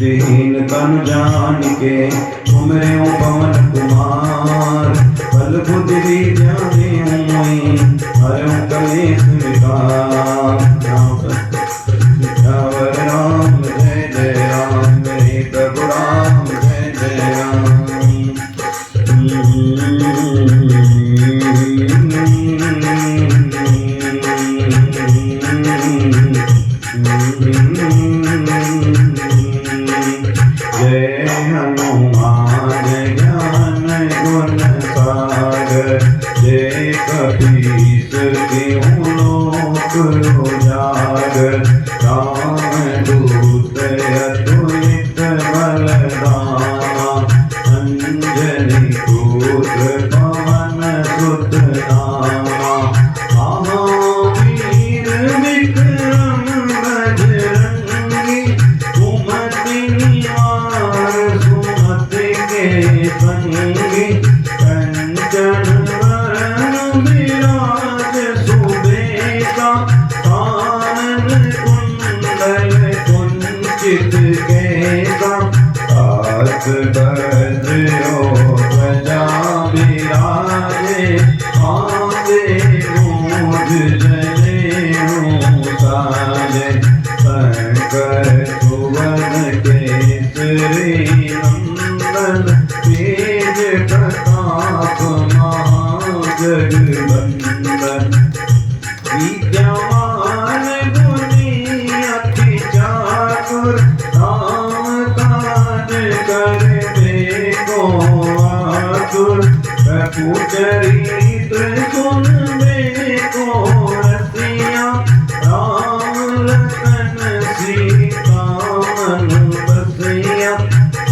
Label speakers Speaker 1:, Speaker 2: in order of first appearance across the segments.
Speaker 1: बुद्धिहीन तन जान के तुमरे ओ पवन कुमार बल बुद्धि विद्या देऊं हरऊं कलेश विकार राम जय जय राम मेरे प्रभु राम जय जय राम। जय हनुमान ज्ञान गुण सागर जय कपीस तिहुँ लोक उजागर राम दूत अतुलित बलधामा अंजनी पुत्र पवन सुत नामा महावीर विक्रम बजरंगी सुमति निवार सुमति के संगी कंचन वरण विराज सुबेसा कानन कुंडल कुंचित केसा हाथ बज्रो ध्वजा विराजे आगे मूढ़ जनेऊ साजे शंकर सुवन केसरी नंदन तेज प्रताप महाजगवंदन विद्यावान गुणी अति चातुर राम काज करबे को आतुर प्रभु चरित्र सुनबे को रसिया राम लखन सीता मन बसिया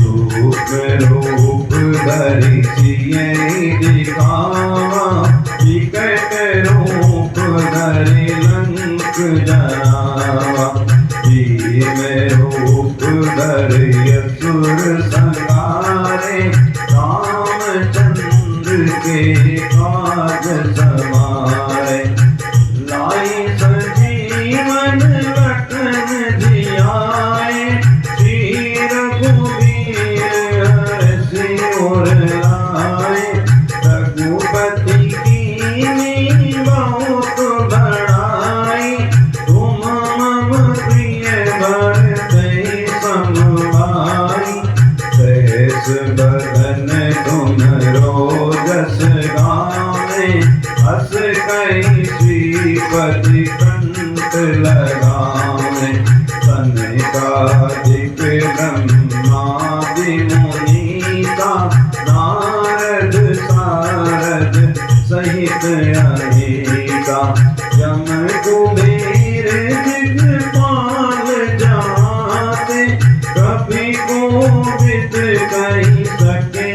Speaker 1: रूप रूप धरि सियहि दिखावा विकट रूप धरि लंक जरावा भीम रूप धरि असुर संहारे रामचंद्र के काज सवारे लाई संजीवन लखन जियाए श्री रघुवीर हरषि उर लाए रघुपति कीन्ही बहुत बड़ाई तुम मम प्रिय भरते सम भाई सहस बदन तुम्हरो जस गावे हस कहि श्रीपति कंठ लगावे सनकादिक ब्रह्मादि मुनीता नारद सारद सहित अहिता यम कुबेर दिक्पाल जाते कभी कोविद कहि सके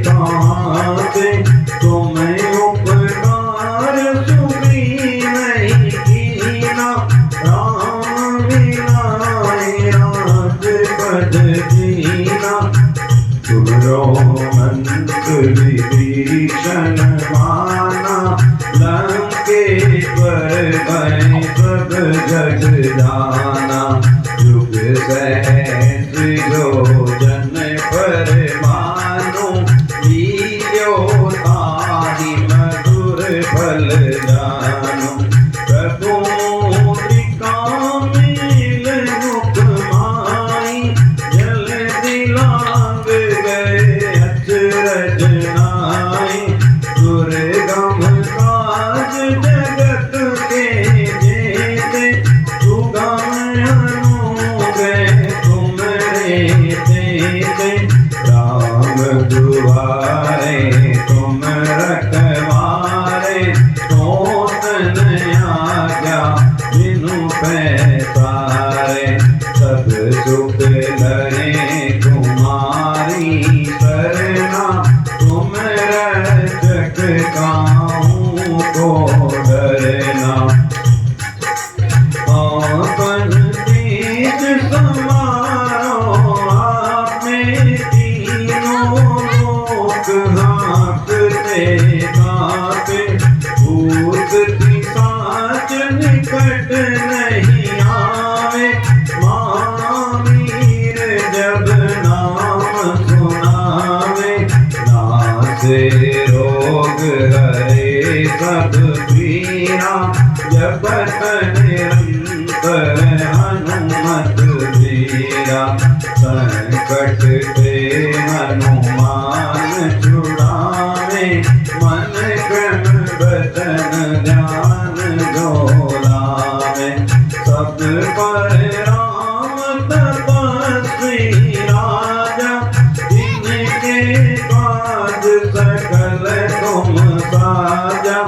Speaker 1: काते तुम्हें उपकार सुग्रीव नहीं कीना राम मिलाए राजपद दीना तुमरो मंत्र विभीषण माना लंकेश्वर भय सब जग जाना युग सहस्र योजन पर मानो लील्यो ताहि मधुर फल जानो प्रभु मुद्रिका मिल मुख माई जल्दी लांग गए अचरज नाई दुर्गम काज जगत के जेते सुगम अनुग्रह से रोग हरे सब पीरा, जपत निरंतर हनुमत वीरा। संकट ते हनुमान छुड़ावे, मन क्रम बचन ध्यान जोलावे। सब पर राम तपस्वी राजा, जिनके काज सकल तुम साजा।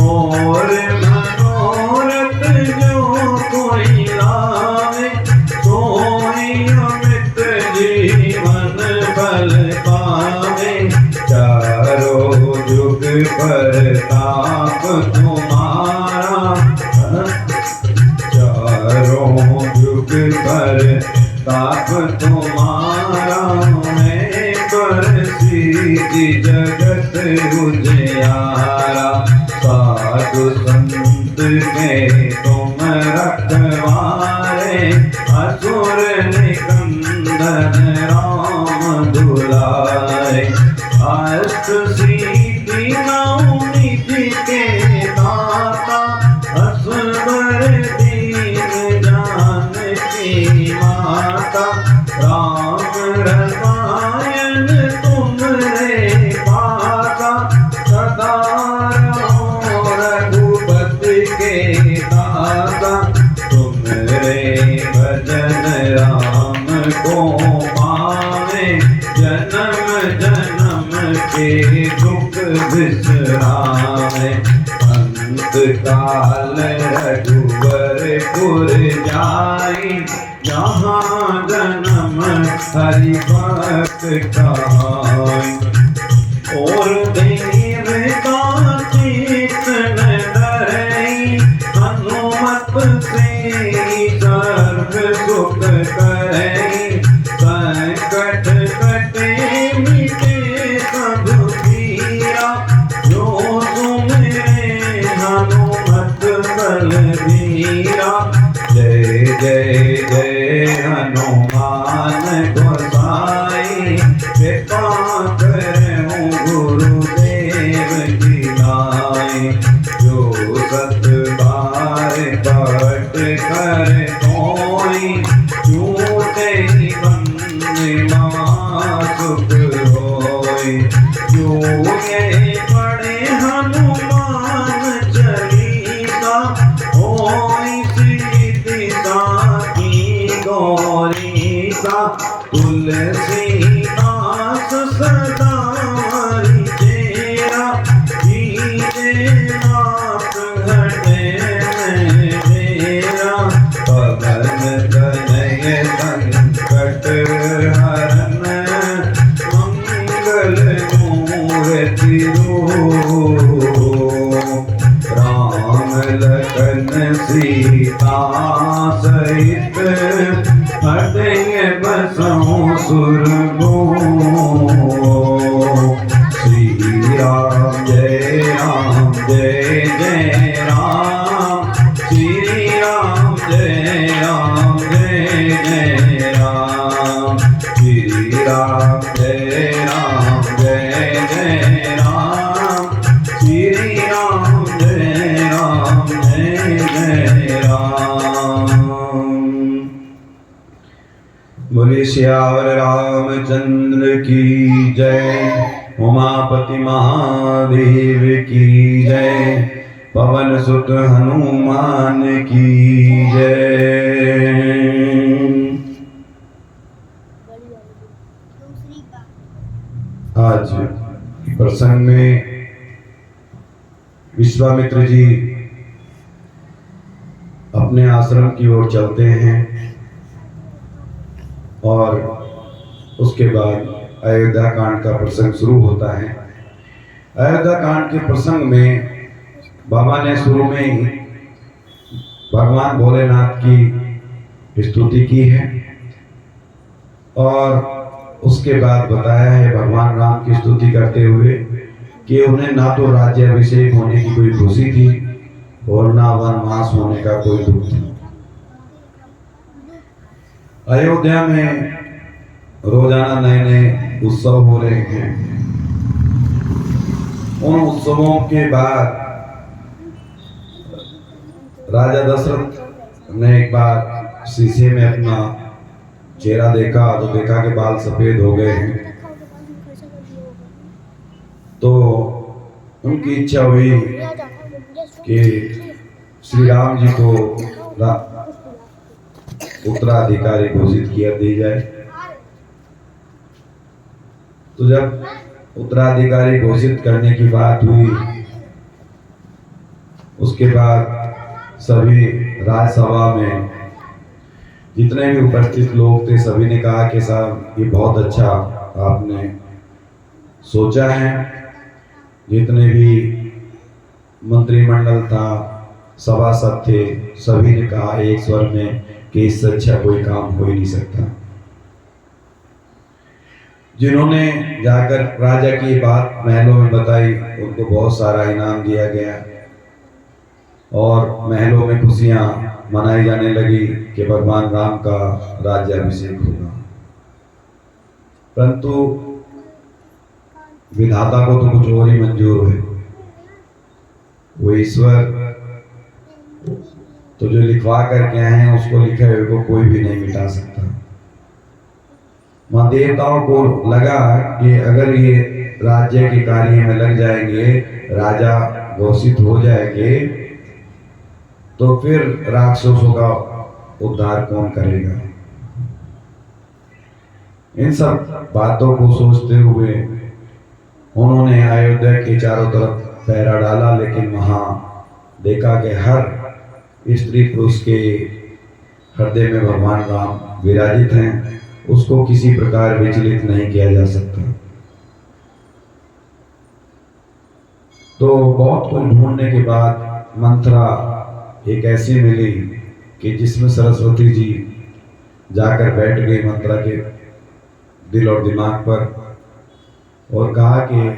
Speaker 1: और मनोरथ जो कोई लावे, सोई अमित जीवन फल पावे। चारों जुग परताप तुम्हारा, चारों जुग परताप तुम्हारा। मैं प्रसिद्धि जगत उजियारा, साधु संत के तुम रखवारे। असुर निकंदन राम दुलारे, अष्ट सिद्धि नौ निधि के दाता। असवर दीन जानकी माता, राम रसायन तुमरे पासा। सदा रहो रघुपति के दाता, तुमरे भजन राम को पावे। जन्म जन्म के दुख बिसरावे, अंत काल रघुवरपुर जाई। जहाँ जन्म हरि भक्त कहाई, और देवता चित्त न डरई। हनुमत से सर्व सुख करई, संकट कटे मिटे सब पीरा। जो सुमिरे हनुमत बलबीरा, जय जय जय हनुमान गोसाई। कृपा करहु गुरुदेव की नाई, जो सत बार पट कर कोई। झूठे बंदे सुख होई, जो ये पढ़े हनुमान चालीसा। होई सीति साखी गौरीसा, तुलसीदास सदा हरि तेरा। कीजे नाथ हृदय में मेरा, पवन तनय संकट हरन। मंगल मूर्ति राम लखन सीता सहित, हृदय बसहु सुरभो। श्री राम जय राम जय जय राम। श्री राम जय राम जय जय राम। श्री राम जय राम जय जय राम। श्री राम जय राम जय जय राम। बोले श्यावर रामचंद्र की जय। उमापति महादेव की जय। पवन सुत हनुमान की जय। आज प्रसंग में विश्वामित्र जी अपने आश्रम की ओर चलते हैं और उसके बाद अयोध्या कांड का प्रसंग शुरू होता है। अयोध्या कांड के प्रसंग में बाबा ने शुरू में ही भगवान भोलेनाथ की स्तुति की है और उसके बाद बताया है भगवान राम की स्तुति करते हुए कि उन्हें ना तो राज्याभिषेक होने की कोई खुशी थी और ना वनवास होने का कोई दुख था। अयोध्या में रोजाना नए नए उत्सव हो रहे हैं उन उत्सवों के बाद राजा दशरथ ने एक बार शीशे में अपना चेहरा देखा तो देखा कि बाल सफेद हो गए हैं। तो उनकी इच्छा हुई कि श्री राम जी को उत्तराधिकारी घोषित किया दी जाए। तो जब उत्तराधिकारी घोषित करने की बात हुई, उसके बाद सभी राजसभा में जितने भी उपस्थित लोग थे सभी ने कहा कि साहब ये बहुत अच्छा आपने सोचा है। जितने भी मंत्रिमंडल था, सभासद थे, सभी ने कहा एक स्वर में कि इससे अच्छा कोई काम हो ही नहीं सकता। जिन्होंने जाकर राजा की बात महलों में बताई उनको बहुत सारा इनाम दिया गया और महलों में खुशियां मनाई जाने लगी कि भगवान राम का राज्याभिषेक होगा। परंतु विधाता को तो कुछ और ही मंजूर है। वो ईश्वर तो जो लिखवा करके आए हैं उसको लिखे हुए को कोई भी नहीं मिटा सकता। मां देवताओं को लगा कि अगर ये राज्य के कार्य में लग जाएंगे, राजा घोषित हो जाएंगे, तो फिर राक्षसों का उद्धार कौन करेगा। इन सब बातों को सोचते हुए उन्होंने अयोध्या के चारों तरफ पहरा डाला, लेकिन वहां देखा कि हर स्त्री पुरुष के हृदय में भगवान राम विराजित हैं, उसको किसी प्रकार विचलित नहीं किया जा सकता। तो बहुत कुछ ढूंढने के बाद मंत्रा एक ऐसी मिली कि जिसमें सरस्वती जी जाकर बैठ गई मंत्रा के दिल और दिमाग पर और कहा कि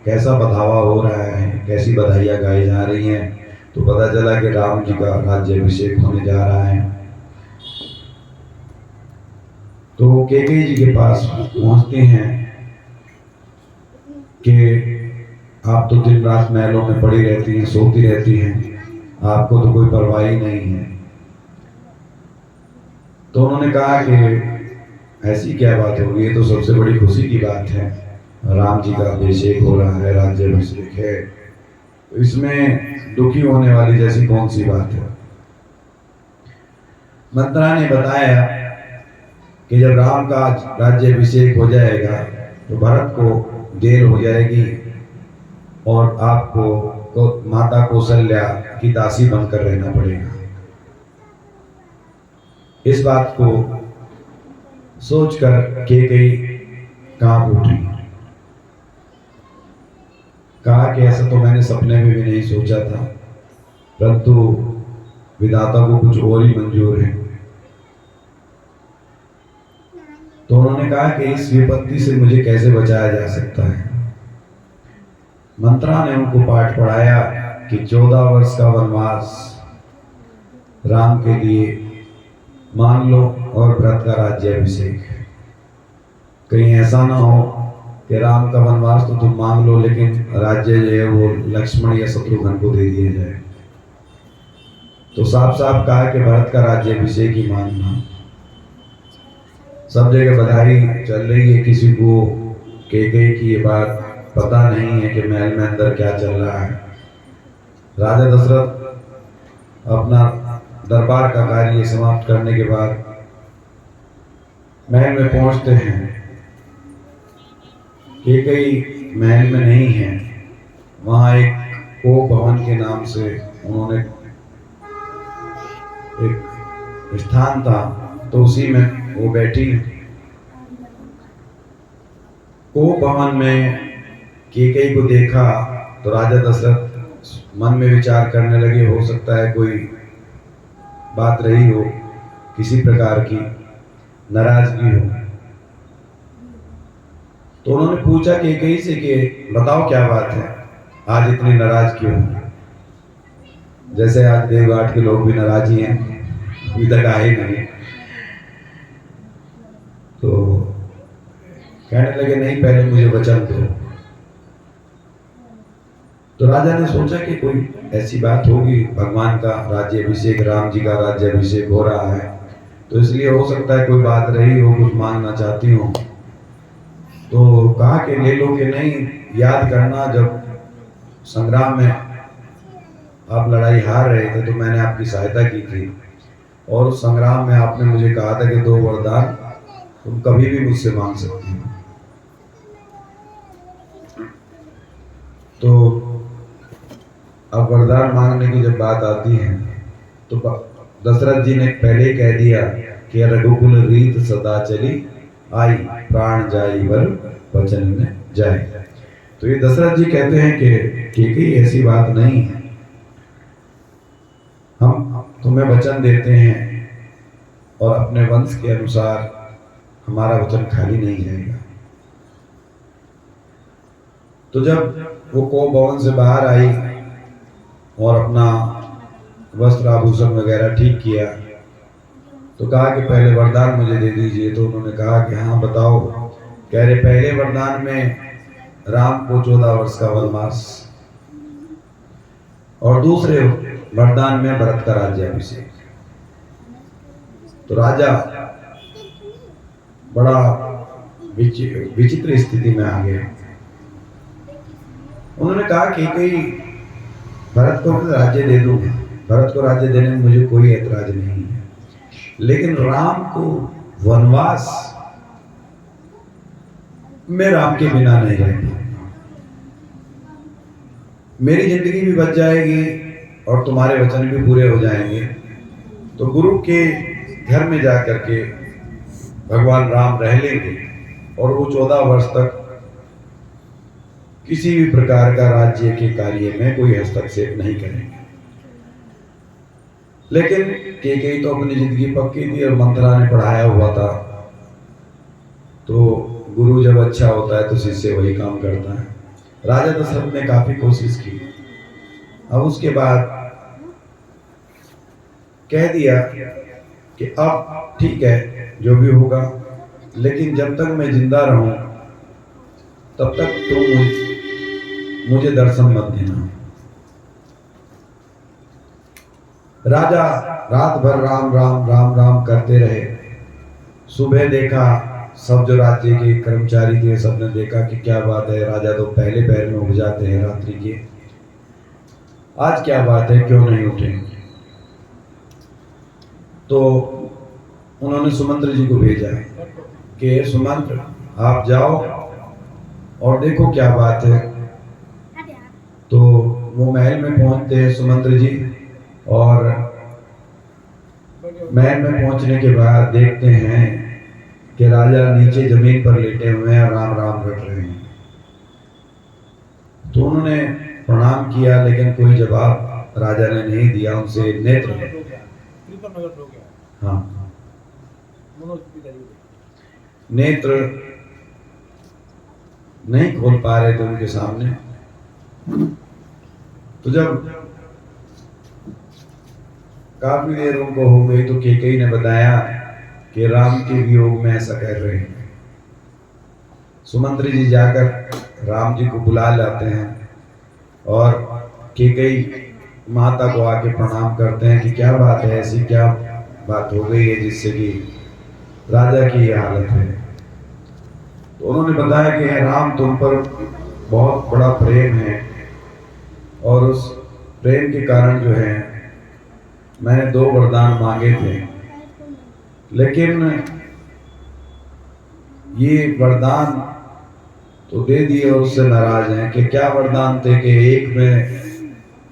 Speaker 1: कैसा बधावा हो रहा है, कैसी बधाइयाँ गाई जा रही हैं। तो पता चला कि राम जी का राज्याभिषेक होने जा रहा है। तो कैकेयी जी के पास पहुंचते हैं कि आप तो दिन रात महलों में पड़ी रहती हैं, सोती रहती हैं, आपको तो कोई परवाह ही नहीं है। तो उन्होंने कहा कि ऐसी क्या बात होगी, ये तो सबसे बड़ी खुशी की बात है, राम जी का अभिषेक हो रहा है, राज्याभिषेक है, तो इसमें दुखी होने वाली जैसी कौन सी बात है। मंत्रा ने बताया कि जब राम का राज्याभिषेक हो जाएगा तो भरत को देर हो जाएगी और आपको माता कौशल्या की दासी बनकर रहना पड़ेगा। इस बात को सोचकर कैकेयी कांप उठी। कहा कि ऐसा तो मैंने सपने में भी नहीं सोचा था, परंतु विधाता को कुछ और ही मंजूर है। तो उन्होंने कहा कि इस विपत्ति से मुझे कैसे बचाया जा सकता है। मंत्रा ने उनको पाठ पढ़ाया कि 14 वर्ष का वनवास राम के लिए मान लो और भरत का राज्याभिषेक। कहीं ऐसा ना हो कि राम का वनवास तो तुम मांग लो लेकिन राज्य जो है वो लक्ष्मण या शत्रुघ्न को दे दिया जाए। तो साफ साफ कहा कि भरत का राज्याभिषेक ही मांगना। सब जगह बधाई चल रही है, किसी को कैकेयी की ये बात पता नहीं है कि महल में अंदर क्या चल रहा है। राजा दशरथ अपना दरबार का कार्य समाप्त करने के बाद महल में पहुंचते हैं। कैकेयी महल में नहीं है, वहां एक कोप भवन के नाम से उन्होंने एक स्थान था, तो उसी में वो बैठी। कोप भवन में कैकेयी को देखा तो राजा दशरथ मन में विचार करने लगे, हो सकता है कोई बात रही हो, किसी प्रकार की नाराजगी हो। तो उन्होंने पूछा कैकेयी से कि बताओ क्या बात है, आज इतनी नाराज क्यों हो। जैसे आज देवघाट के लोग भी नाराज ही हैं, अभी तक आए नहीं। तो कहने लगे नहीं, पहले मुझे वचन दो। तो राजा ने सोचा कि कोई ऐसी बात होगी, भगवान का राज्याभिषेक, राम जी का राज्याभिषेक हो रहा है, तो इसलिए हो सकता है कोई बात रही हो, कुछ मांगना चाहती हो। तो कहा कि ले लो कि नहीं, याद करना जब संग्राम में आप लड़ाई हार रहे थे तो मैंने आपकी सहायता की थी, और उस संग्राम में आपने मुझे कहा था कि 2 वरदान तुम कभी भी मुझसे मांग सकती हो। तो अब वरदान मांगने की जब बात आती है तो दशरथ जी ने पहले कह दिया कि रघुकुल रीत सदा चली, आई प्राण जाई वर वचन में जाए। तो ये दशरथ जी कहते हैं कि ऐसी बात नहीं है, हम तुम्हें वचन देते हैं और अपने वंश के अनुसार हमारा वचन खाली नहीं जाएगा। तो जब वो कोप भवन से बाहर आई और अपना वस्त्र आभूषण वगैरह ठीक किया तो कहा कि पहले वरदान मुझे दे दीजिए। तो उन्होंने कहा कि हाँ बताओ। कह रहे पहले वरदान में राम को 14 वर्ष का वनवास, और दूसरे वरदान में भरत का राज्याभिषेक। तो राजा बड़ा विचित्र स्थिति में आ गया। उन्होंने कहा कि भरत को राज्य दे दूंगा, भरत को राज्य देने में मुझे कोई ऐतराज नहीं है, लेकिन राम को वनवास मैं राम के बिना नहीं रह पाऊंगा। मेरी जिंदगी भी बच जाएगी और तुम्हारे वचन भी पूरे हो जाएंगे। तो गुरु के घर में जाकर के भगवान राम रह लेंगे और वो 14 वर्ष तक किसी भी प्रकार का राज्य के कार्य में कोई हस्तक्षेप नहीं करेंगे। लेकिन कैकेयी तो अपनी जिंदगी पक्की थी और मंत्रा ने पढ़ाया हुआ था, तो गुरु जब अच्छा होता है तो शिष्य वही काम करता है। राजा दशरथ ने काफी कोशिश की। अब उसके बाद कह दिया कि अब ठीक है जो भी होगा, लेकिन जब तक मैं जिंदा रहूं तब तक तुम मुझे दर्शन मत देना। राजा रात भर राम राम राम राम करते रहे। सुबह देखा, सब जो राज्य के कर्मचारी थे सबने देखा कि क्या बात है, राजा तो पहले पहर में उठ जाते हैं रात्रि के, आज क्या बात है, क्यों नहीं उठे। तो उन्होंने सुमंत्र जी को भेजा कि सुमंत्र आप जाओ और देखो क्या बात है। तो वो महल में पहुंचते हैं सुमंत्र जी, और महल में पहुंचने के बाद देखते हैं कि राजा नीचे जमीन पर लेटे हुए हैं, राम राम रट रहे हैं। तो उन्होंने प्रणाम किया लेकिन कोई जवाब राजा ने नहीं दिया। उनसे नेत्र नहीं खोल पा रहे थे उनके सामने। तो जब काफी देर उनको हो गई तो कैकेयी ने बताया कि राम के वियोग में ऐसा कह रहे हैं। सुमंत्री जी जाकर राम जी को बुला लाते हैं और कैकेयी माता को आके प्रणाम करते हैं कि क्या बात है, ऐसी क्या बात हो गई है जिससे कि राजा की ये हालत है। तो उन्होंने बताया कि राम तुम पर बहुत बड़ा प्रेम है और उस प्रेम के कारण जो है मैंने 2 वरदान मांगे थे, लेकिन ये वरदान तो दे दिए और उससे नाराज हैं। कि क्या वरदान थे कि एक में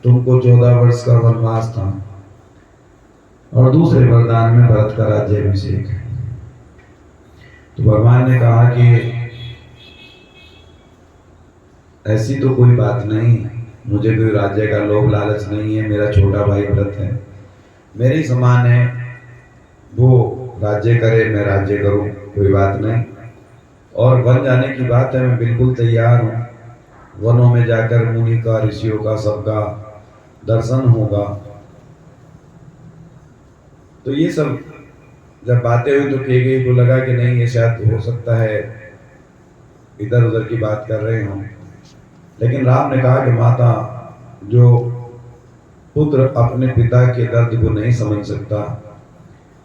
Speaker 1: तुमको 14 वर्ष का वनवास था और दूसरे वरदान में भरत का राज्याभिषेक है। तो भगवान ने कहा कि ऐसी तो कोई बात नहीं, मुझे कोई राज्य का लोभ लालच नहीं है, मेरा छोटा भाई भरत है, मेरे समान है, वो राज्य करे मैं राज्य करूं, कोई बात नहीं। और वन जाने की बात है, मैं बिल्कुल तैयार हूं। वनों में जाकर मुनि का, ऋषियों का, सबका दर्शन होगा। तो ये सब जब बातें हुई तो कैकेयी को लगा कि नहीं, ये शायद हो सकता है इधर उधर की बात कर रहे हों। लेकिन राम ने कहा कि माता जो पुत्र अपने पिता के दर्द को नहीं समझ सकता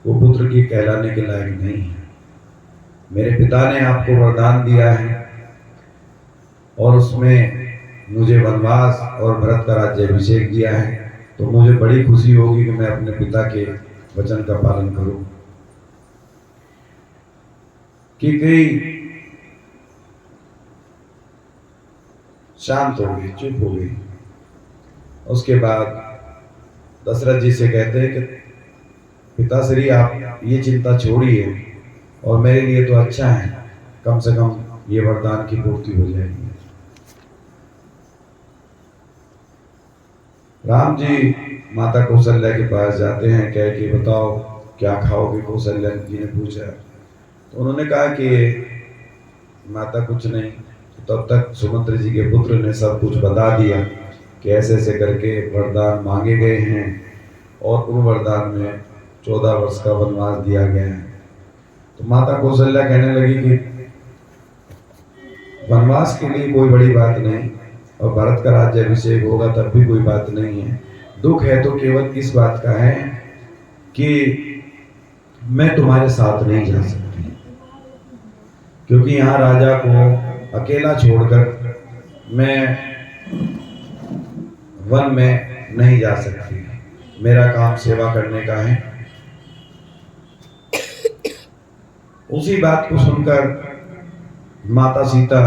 Speaker 1: वो पुत्र की कहलाने के लायक नहीं है। मेरे पिता ने आपको वरदान दिया है और उसमें मुझे वनवास और भरत का राज्याभिषेक दिया है, तो मुझे बड़ी खुशी होगी कि मैं अपने पिता के वचन का पालन करूं। कि कई शांत हो गई, चुप हो गई। उसके बाद दशरथ जी से कहते हैं कि पिताश्री आप ये चिंता छोड़िए और मेरे लिए तो अच्छा है, कम से कम ये वरदान की पूर्ति हो जाएगी। राम जी माता कौशल्या के पास जाते हैं, कह कि बताओ क्या खाओगे। कौशल्या जी ने पूछा तो उन्होंने कहा कि माता कुछ नहीं। तो तब तक सुमंत्र जी के पुत्र ने सब कुछ बता दिया कि ऐसे ऐसे करके वरदान मांगे गए हैं और उन वरदान में 14 वर्ष का वनवास दिया गया है। तो माता कौशल्या कहने लगी कि वनवास के लिए कोई बड़ी बात नहीं और भरत का राज्याभिषेक होगा तब भी कोई बात नहीं है। दुख है तो केवल इस बात का है कि मैं तुम्हारे साथ नहीं जा सकती, क्योंकि यहाँ राजा को अकेला छोड़कर मैं वन में नहीं जा सकती। मेरा काम सेवा करने का है। उसी बात को सुनकर माता सीता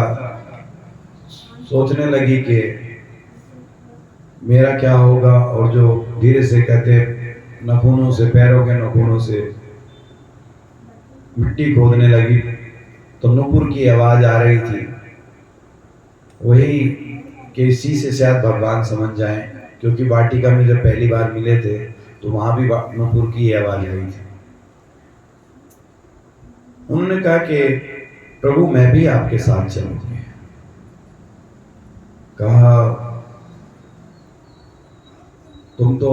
Speaker 1: सोचने लगी कि मेरा क्या होगा, और जो धीरे से कहते नखूनों से, पैरों के नखूनों से मिट्टी खोदने लगी तो नुपुर की आवाज आ रही थी। वही कि इसी से शायद भगवान समझ जाएं, क्योंकि वाटिका में जब पहली बार मिले थे तो वहां भी नुपुर की आवाज आई थी। उन्होंने कहा कि प्रभु मैं भी आपके साथ चलूंगी। कहा तुम तो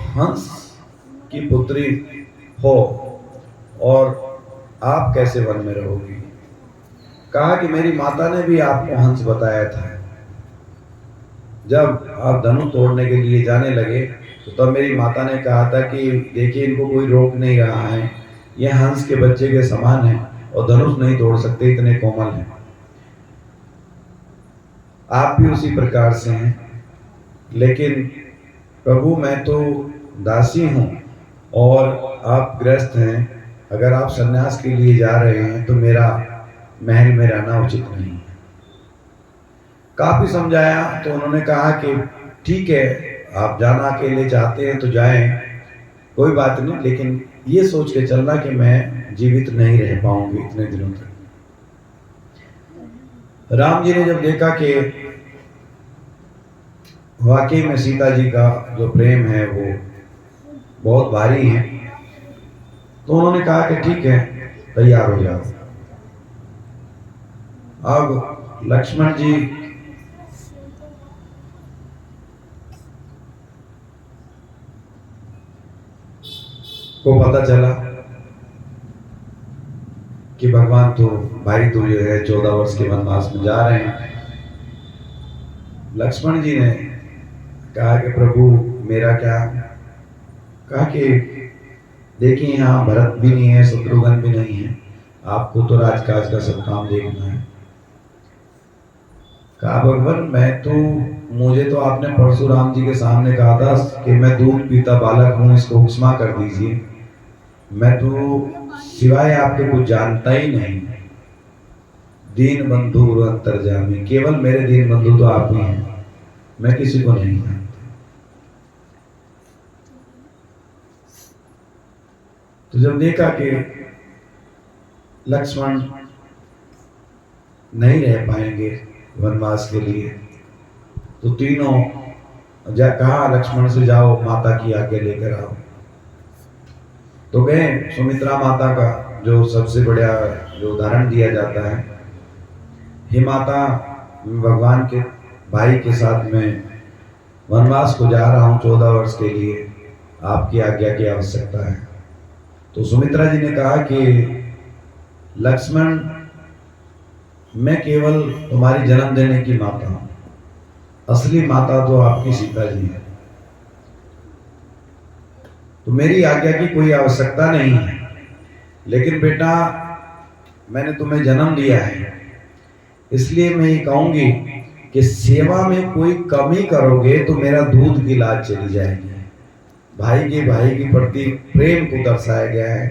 Speaker 1: हंस की पुत्री हो और आप कैसे वन में रहोगी। कहा कि मेरी माता ने भी आपको हंस बताया था। जब आप धनुष तोड़ने के लिए जाने लगे तो तब मेरी माता ने कहा था कि देखिए इनको कोई रोक नहीं रहा है, ये हंस के बच्चे के समान है और धनुष नहीं तोड़ सकते, इतने कोमल हैं। आप भी उसी प्रकार से हैं। लेकिन प्रभु मैं तो दासी हूं और आप गृहस्थ हैं। अगर आप सन्यास के लिए जा रहे हैं तो मेरा महल में रहना उचित नहीं है। काफी समझाया तो उन्होंने कहा कि ठीक है, आप जाना अकेले चाहते हैं तो जाएं, कोई बात नहीं, लेकिन ये सोच के चलना कि मैं जीवित नहीं रह पाऊंगी इतने दिनों तक। राम जी ने जब देखा कि वाकई में सीता जी का जो प्रेम है वो बहुत भारी है, तो उन्होंने कहा कि ठीक है, तैयार हो जाओ। अब लक्ष्मण जी को पता चला कि भगवान तो भाई तो जो है 14 वर्ष के वनवास में जा रहे हैं। लक्ष्मण जी ने कहा कि प्रभु मेरा क्या। कहा कि देखिए यहाँ भरत भी नहीं है, शत्रुघ्न भी नहीं है, आपको तो राजकाज का सब काम देखना है। कहा भगवान मुझे तो आपने परशुराम जी के सामने कहा था कि मैं दूध पीता बालक हूँ, इसको क्षमा कर दीजिए। मैं तो सिवाय आपके कुछ जानता ही नहीं। दीन बंधु अंतर्जामी, केवल मेरे दीन बंधु तो आप ही हैं, मैं किसी को नहीं जानता। तो जब देखा कि लक्ष्मण नहीं रह पाएंगे वनवास के लिए, तो तीनों कहा लक्ष्मण से जाओ माता की आज्ञा लेकर आओ। तो गए। सुमित्रा माता का जो सबसे बड़ा जो उदाहरण दिया जाता है, हे माता भगवान के भाई के साथ में वनवास को जा रहा हूँ 14 वर्ष के लिए, आपकी आज्ञा की आवश्यकता है। तो सुमित्रा जी ने कहा कि लक्ष्मण मैं केवल तुम्हारी जन्म देने की माता हूँ, असली माता तो आपकी सीता जी है, तो मेरी आज्ञा की कोई आवश्यकता नहीं है। लेकिन बेटा, मैंने तुम्हें जन्म दिया है, इसलिए मैं ये कहूंगी कि सेवा में कोई कमी करोगे तो मेरा दूध की लाज चली जाएगी। भाई के प्रति प्रेम को दर्शाया गया है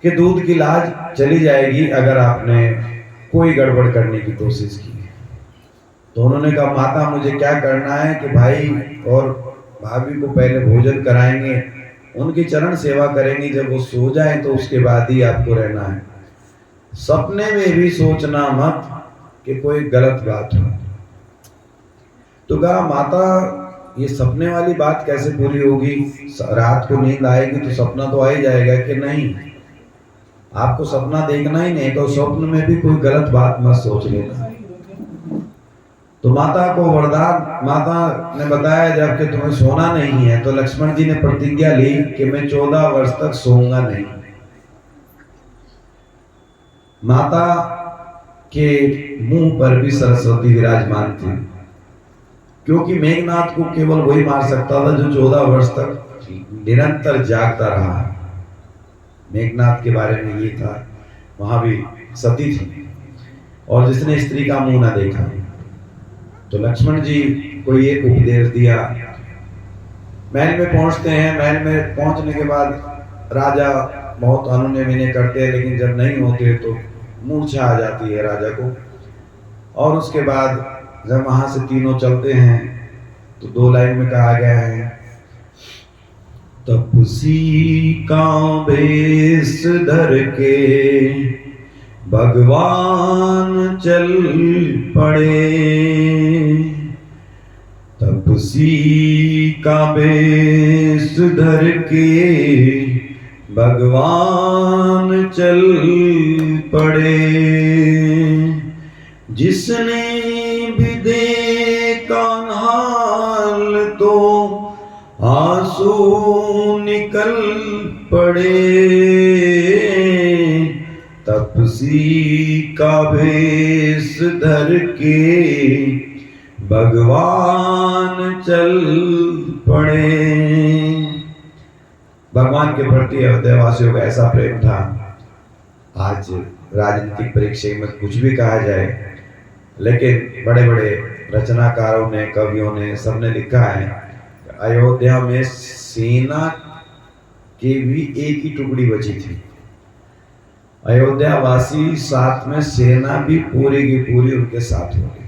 Speaker 1: कि दूध की लाज चली जाएगी अगर आपने कोई गड़बड़ करने की कोशिश की। तो उन्होंने कहा, माता मुझे क्या करना है कि भाई और भाभी को पहले भोजन कराएंगे, उनकी चरण सेवा करेंगे, जब वो सो जाए तो उसके बाद ही आपको रहना है। सपने में भी सोचना मत कि कोई गलत बात हो। तो कहा, माता ये सपने वाली बात कैसे पूरी होगी? रात को नींद आएगी तो सपना तो आ ही जाएगा। कि नहीं, आपको सपना देखना ही नहीं, तो स्वप्न में भी कोई गलत बात मत सोच लेना। तो माता को वरदान माता ने बताया, जबकि तुम्हें सोना नहीं है, तो लक्ष्मण जी ने प्रतिज्ञा ली कि मैं 14 वर्ष तक सोऊंगा नहीं। माता के मुंह पर भी सरस्वती विराजमान थी, क्योंकि मेघनाथ को केवल वही मार सकता था जो 14 वर्ष तक निरंतर जागता रहा। मेघनाथ के बारे में ये था, वहां भी सती थी और जिसने स्त्री का मुंह ना देखा। तो लक्ष्मण जी को ये उपदेश दिया। महल में पहुंचते हैं। महल में पहुंचने के बाद राजा बहुत अनुनय विनय करते हैं, लेकिन जब नहीं होते तो मूर्छा आ जाती है राजा को। और उसके बाद जब वहां से तीनों चलते हैं तो 2 लाइन में कहा गया है, तपसी का भेष धर के भगवान चल पड़े, तपसी का भेष धर के भगवान चल पड़े, जिसने भी देखा हाल तो आंसू निकल पड़े, तपसी का भेष धर के भगवान चल पड़े। भगवान के प्रति अयोध्यावासियों का ऐसा प्रेम था। आज राजनीतिक परिप्रेक्ष्य में कुछ भी कहा जाए, लेकिन बड़े बड़े रचनाकारों ने, कवियों ने, सबने लिखा है अयोध्या में सेना की भी एक ही टुकड़ी बची थी। अयोध्यावासी साथ में सेना भी पूरी की पूरी उनके साथ हो गई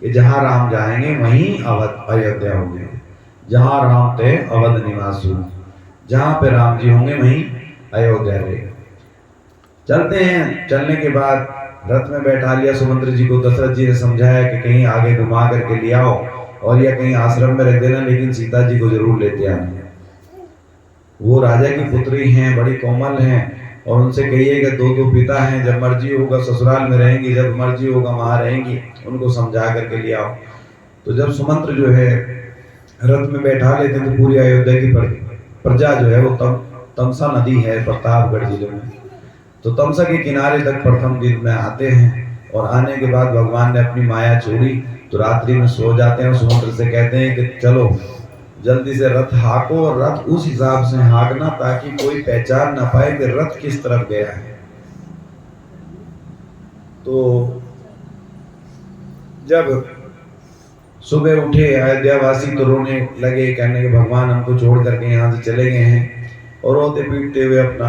Speaker 1: कि जहां राम जाएंगे वहीं अवध अयोध्या होगी, जहां राम थे अवध निवासु, जहां पे राम जी होंगे वहीं अयोध्या रहेगा। चलते हैं। चलने के बाद रथ में बैठा लिया सुमंत्र जी को। दशरथ जी ने समझाया कि कहीं आगे घुमा करके ले आओ और या कहीं आश्रम में रख देना, लेकिन सीता जी को जरूर लेते आना। वो राजा की पुत्री हैं, बड़ी कोमल हैं, और उनसे कहिए कि 2 पिता हैं, जब मर्जी होगा ससुराल में रहेंगी, जब मर्जी होगा वहां रहेंगी, उनको समझा करके ले आओ। तो जब सुमंत्र जो है रथ में बैठा लेते तो पूरी अयोध्या की प्रजा जो है वो तमसा नदी है प्रतापगढ़ जिले में, तो तमसा के किनारे तक प्रथम दिन में आते हैं। और आने के बाद भगवान ने अपनी माया छोड़ी तो रात्रि में सो जाते हैं। सुमंत्र से कहते हैं कि चलो जल्दी से रथ हाँको, और रथ उस हिसाब से हाँकना ताकि कोई पहचान ना पाए कि रथ किस तरफ गया है। तो जब सुबह उठे अयोध्यावासी तो रोने लगे, कहने के भगवान हमको छोड़ करके यहाँ से चले गए हैं, और रोते पीटते हुए अपना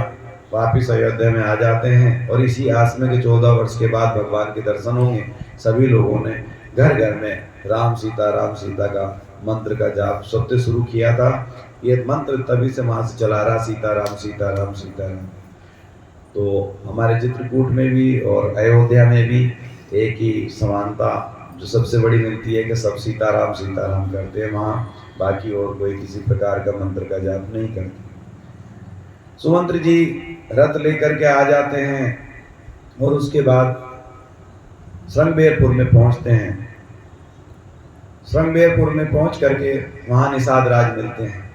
Speaker 1: वापिस अयोध्या में आ जाते हैं। और इसी आस में कि 14 वर्ष के बाद भगवान के दर्शन होंगे, सभी लोगों ने घर घर में राम सीता का मंत्र का जाप सबसे शुरू किया था। ये मंत्र तभी से वहां से चला रहा, सीताराम सीताराम सीताराम। तो हमारे चित्रकूट में भी और अयोध्या में भी एक ही समानता जो सबसे बड़ी मिलती है कि सब सीताराम करते हैं वहाँ, बाकी और कोई किसी प्रकार का मंत्र का जाप नहीं करते। सुमंत्र जी रथ लेकर के आ जाते हैं और उसके बाद श्रृंगबेरपुर में पहुंचते हैं। श्रृंगबेरपुर में पहुंच करके वहां निषाद राज मिलते हैं।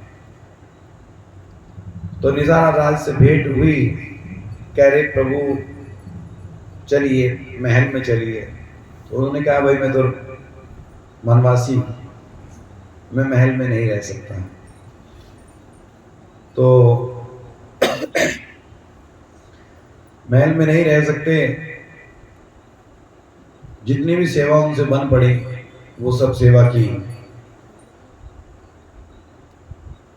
Speaker 1: तो निषाद राज से भेंट हुई, कह रहे प्रभु चलिए महल में चलिए। तो उन्होंने कहा भाई मैं तो वनवासी, मैं महल में नहीं रह सकता। तो महल में नहीं रह सकते, जितनी भी सेवा उनसे बन पड़ी वो सब सेवा की।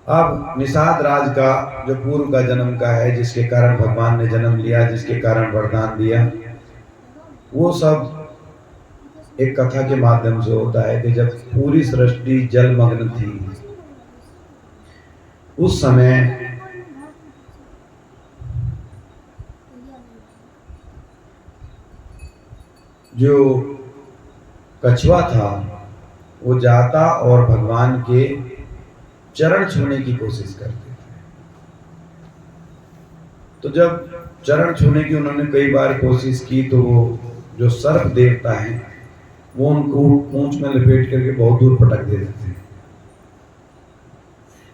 Speaker 1: अब निषाद राज का जो पूर्व का जन्म का है, जिसके कारण भगवान ने जन्म लिया, जिसके कारण वरदान दिया, वो सब एक कथा के माध्यम से होता है कि जब पूरी सृष्टि जलमग्न थी, उस समय जो कछुआ था वो जाता और भगवान के चरण छूने की कोशिश करते थे। तो जब चरण छूने की उन्होंने कई बार कोशिश की, तो वो जो सर्प देवता है वो उनको पूंछ में लपेट करके बहुत दूर पटक देते थे।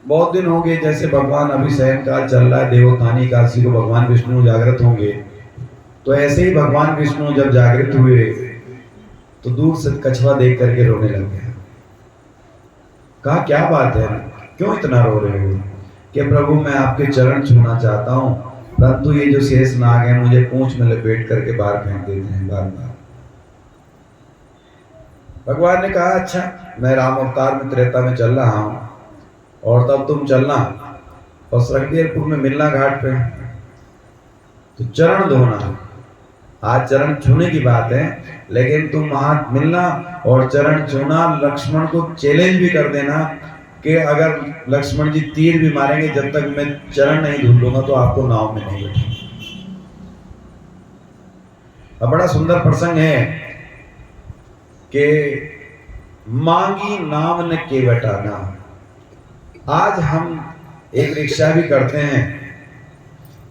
Speaker 1: बहुत दिन हो गए, जैसे भगवान अभी शयन काल चल रहा है, देवोत्थानी एकादशी को भगवान विष्णु जागृत होंगे, तो ऐसे ही भगवान विष्णु जब जागृत हुए तो दूर से कछुआ देख करके रोने लग गया। कहा क्या बात है, क्यों इतना रो रहे हो? कि प्रभु मैं आपके चरण छूना चाहता हूँ, परंतु ये जो शेष नाग है मुझे पूंछ में लपेट करके बाहर फेंक देते हैं बार बार। भगवान ने कहा अच्छा, मैं राम अवतार में त्रेता में चल रहा हूँ और तब तुम चलना और श्रृंगेरपुर में मिलना घाट पे, तो चरण धोना। आज चरण छूने की बात है, लेकिन तुम वहां मिलना और चरण छूना। लक्ष्मण को चैलेंज भी कर देना कि अगर लक्ष्मण जी तीर भी मारेंगे, जब तक मैं चरण नहीं धुल लूंगा तो आपको नाव में नहीं बैठेंगे। अब बड़ा सुंदर प्रसंग है कि मांगी नाम ने केवट आना। आज हम एक रिक्शा भी करते हैं,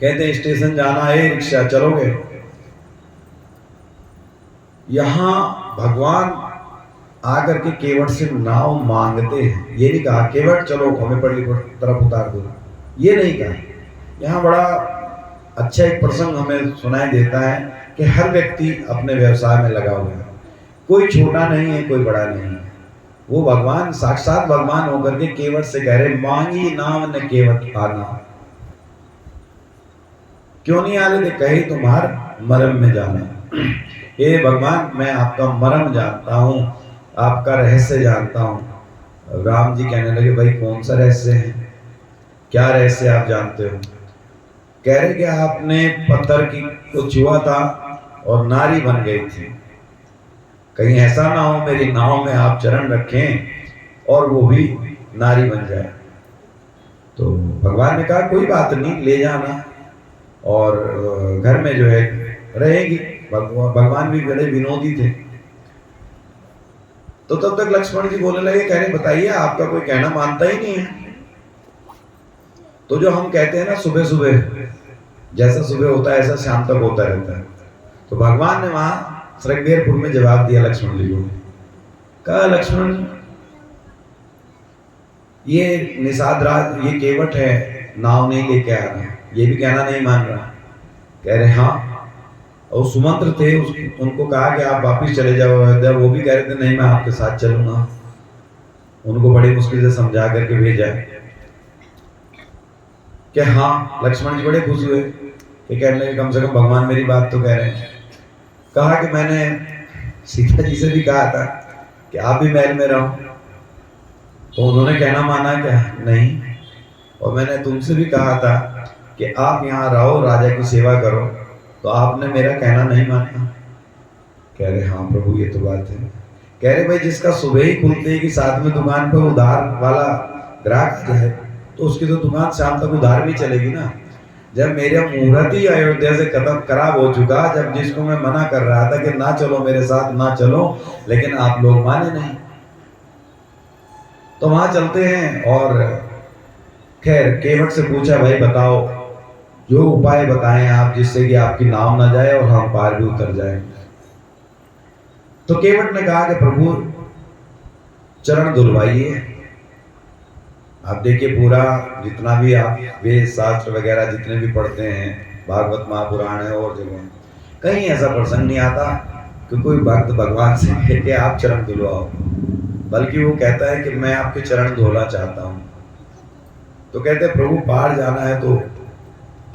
Speaker 1: कहते हैं स्टेशन जाना है, रिक्शा चलोगे? यहां भगवान आकर के केवट से नाव मांगते हैं। ये नहीं कहा केवट चलो हमें पल्ली तरफ उतार दो, ये नहीं कहा। यहाँ बड़ा अच्छा एक प्रसंग हमें सुनाई देता है कि हर व्यक्ति अपने व्यवसाय में लगा हुआ है, कोई छोटा नहीं है, कोई बड़ा नहीं है। वो भगवान साक्षात भगवान होकर के केवट से कह रहे मांगी नाम ने केवट आना। क्यों नहीं आ रहे थे? कहे तुम्हार मरम में जाना। हे भगवान मैं आपका मरम जानता हूँ, आपका रहस्य जानता हूँ। राम जी कहने लगे भाई कौन सा रहस्य है, क्या रहस्य आप जानते हो? कह रहे कि आपने पत्थर की को छुआ था और नारी बन गई थी, कहीं ऐसा ना हो मेरी नाव में आप चरण रखें और वो भी नारी बन जाए। तो भगवान ने कहा कोई बात नहीं, ले जाना और घर में जो है रहेगी। भगवान भी बड़े विनोदी थे। तो तब तक लक्ष्मण जी बोलने लगे, कह रहे बताइए आपका कोई कहना मानता ही नहीं है। तो जो हम कहते हैं ना सुबह सुबह, जैसा सुबह होता है ऐसा शाम तक होता रहता है। तो भगवान ने वहां श्रृंगेरपुर में जवाब दिया लक्ष्मण जी को। कहा लक्ष्मण ये निषाद राज, ये केवट है, नाव नहीं लेके आ रहा, ये भी कहना नहीं मान रहा। कह रहे हाँ। और सुमंत्र थे, उनको कहा कि आप वापिस चले जाओ अयोध्या, वो भी कह रहे थे नहीं मैं आपके साथ चलूंगा। उनको बड़ी मुश्किल से समझा करके भेजा कि हाँ। लक्ष्मण जी बड़े खुश हुए कि कहने लगे कम से कम भगवान मेरी बात तो कह रहे हैं। कहा कि मैंने सीता जी से भी कहा था कि आप भी महल में रहो, तो उन्होंने कहना माना क्या? नहीं। और मैंने तुमसे भी कहा था कि आप यहाँ रहो, राजा की सेवा करो, तो आपने मेरा कहना नहीं माना। कह रहे हाँ प्रभु ये तो बात है। कह रहे भाई जिसका सुबह ही खुलते ही कि साथ में दुकान पर उधार वाला ग्राहक है, तो उसकी तो दुकान शाम तक उधार भी चलेगी ना। जब मेरा मुहूर्त ही अयोध्या से खत्म खराब हो चुका, जब जिसको मैं मना कर रहा था कि ना चलो मेरे साथ, ना चलो, लेकिन आप लोग माने नहीं, तो वहां चलते हैं। और खैर केवट से पूछा भाई बताओ जो उपाय बताएं आप जिससे कि आपकी नाव ना जाए और हम पार भी उतर जाए। तो केवट ने कहा कि प्रभु चरण धुलवाइए। आप देखिए पूरा जितना भी आप वेद शास्त्र वगैरह जितने भी पढ़ते हैं, भागवत महापुराण है और जगह, कहीं ऐसा प्रसंग नहीं आता कि कोई भक्त भगवान से कहे कि आप चरण धुलवाओ। बल्कि वो कहता है कि मैं आपके चरण धोना चाहता हूँ। तो कहते हैं प्रभु पार जाना है तो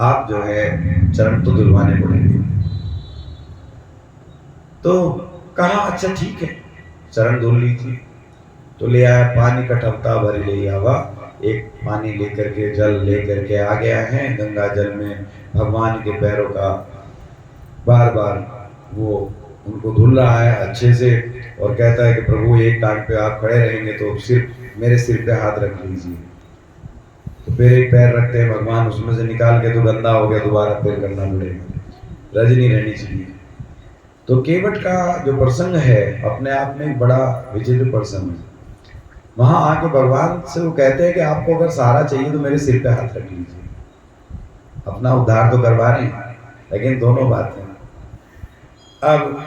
Speaker 1: आप जो है चरण तो धुलवाने पड़ेंगे। तो कहा अच्छा ठीक है, चरण धुल लीजिए। तो ले आया, पानी का टबका भरी ले आवा, एक पानी लेकर के जल लेकर के आ गया है, गंगा जल में भगवान के पैरों का बार बार वो उनको धुल रहा है अच्छे से, और कहता है कि प्रभु एक टांग पे आप खड़े रहेंगे तो सिर्फ मेरे सिर पे हाथ रख लीजिए। तो फिर एक पैर रखते हैं भगवान, उसमें से निकाल के तो गंदा हो गया, दोबारा फिर करना पड़ेगा, रजनी रहनी चाहिए। तो केवट का जो प्रसंग है अपने आप में एक बड़ा विचित्र प्रसंग है। वहां आके भगवान से वो कहते हैं कि आपको अगर सहारा चाहिए तो मेरे सिर पे हाथ रख लीजिए। अपना उद्धार तो करवा रहे हैं, लेकिन दोनों बातें। अब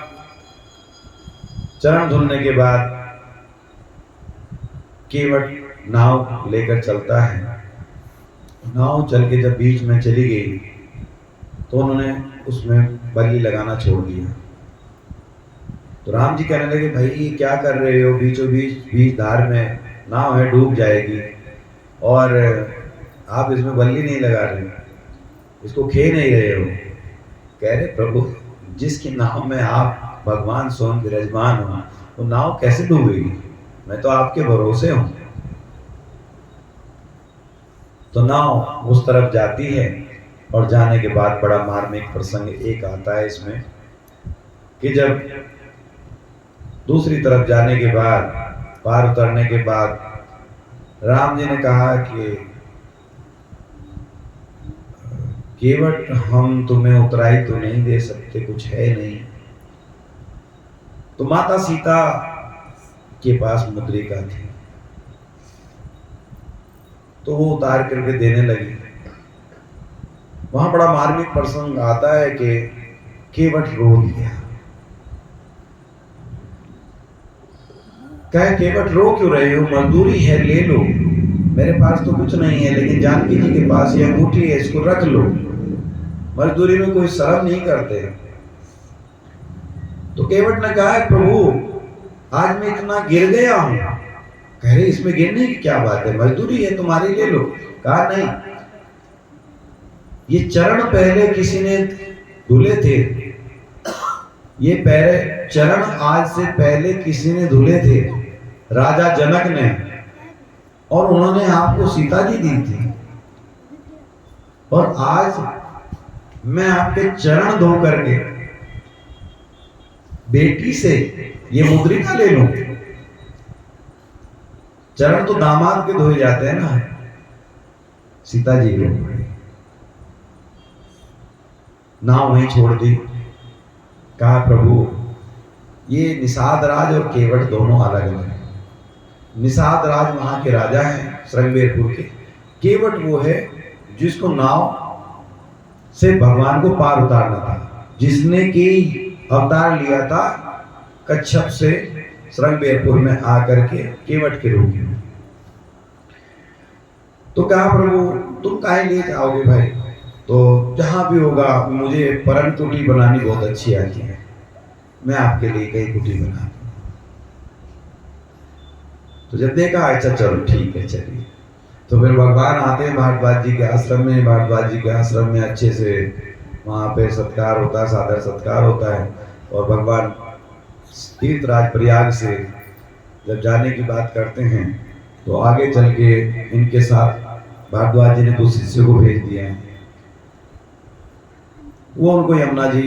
Speaker 1: चरण धुलने के बाद केवट नाव लेकर चलता है। नाव चल के जब बीच में चली गई तो उन्होंने उसमें बल्ली लगाना छोड़ दिया। तो राम जी कहने लगे भाई ये क्या कर रहे हो, बीचों बीच धार में नाव है, डूब जाएगी, और आप इसमें बल्ली नहीं लगा रहे, इसको खे नहीं रहे हो। कह रहे प्रभु जिसकी नाव में आप भगवान स्वयं विराजमान हो वो नाव कैसे डूबेगी, मैं तो आपके भरोसे हूं। तो नाव उस तरफ जाती है, और जाने के बाद बड़ा मार्मिक प्रसंग एक आता है इसमें कि जब दूसरी तरफ जाने के बाद, पार उतरने के बाद, राम जी ने कहा कि केवट हम तुम्हें उतराई तो नहीं दे सकते, कुछ है नहीं। तो माता सीता के पास मुद्रिका थी, तो वो उतार करके देने लगी। वहां बड़ा मार्मिक प्रसंग आता है कि केवट रो दिया। कहे केवट रो क्यों रहे हो, मजदूरी है ले लो, मेरे पास तो कुछ नहीं है, लेकिन जानकी जी के पास ये अंगूठी है, इसको रख लो। मजदूरी में कोई शर्म नहीं करते। तो केवट ने कहा प्रभु आज मैं इतना गिर गया हूं। कह रहे इसमें गिरने की क्या बात है, मजदूरी है तुम्हारी, ले लो। कहा नहीं, ये चरण पहले किसी ने धुले थे, ये पहले चरण आज से पहले किसी ने धुले थे, राजा जनक ने, और उन्होंने आपको सीता जी दी थी, और आज मैं आपके चरण धो करके बेटी से ये मुद्रिका ले लूं। चरण तो दामाद के धोए जाते हैं ना। सीता जी रो पड़ी, नाव वहीं छोड़ दी। कहा प्रभु ये निषाद राज और केवट दोनों अलग अलग हैं। निषाद राज वहां के राजा हैं श्रृंगेरपुर के, केवट वो है जिसको नाव से भगवान को पार उतारना था, जिसने की अवतार लिया था कच्छप से श्रृंगेरपुर में आकर के केवट के रूप में। तो कहा प्रभु तुम काहे ले जाओगे भाई, तो जहां भी होगा, मुझे परम कुटी बनानी बहुत अच्छी आती है, मैं आपके लिए कई कुटी बना दूं। तो जब देखा अच्छा चलो ठीक है चलिए। तो फिर भगवान आते हैं भारद्वाज जी के आश्रम में। भारद्वाज जी के आश्रम में अच्छे से वहाँ पे सत्कार होता है, सादर सत्कार होता है। और भगवान तीर्थराज प्रयाग से जब जाने की बात करते हैं तो आगे चल के इनके साथ भारद्वाज जी ने कुछ शिष्यों को भेज दिया है। वो उनको यमुना जी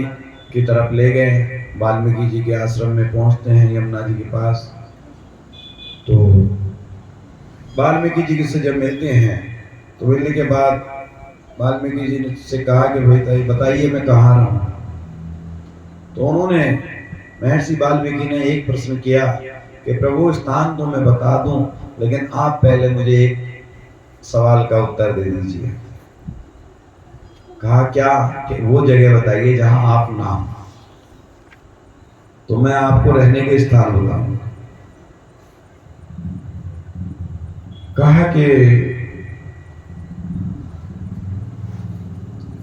Speaker 1: की तरफ ले गए। वाल्मीकि जी के आश्रम में पहुंचते हैं यमुना जी के पास। तो वाल्मीकि जी से जब मिलते हैं तो मिलने के बाद वाल्मीकि जी ने से कहा कि भाई बताइए मैं कहाँ रहूं। तो उन्होंने महर्षि वाल्मीकि ने एक प्रश्न किया कि प्रभु स्थान तो मैं बता दूं, लेकिन आप पहले मुझे एक सवाल का उत्तर दे दीजिए। कहा क्या, कि वो जगह बताइए जहां आप ना हो, तो मैं आपको रहने के स्थान बताऊंगा। कहा कि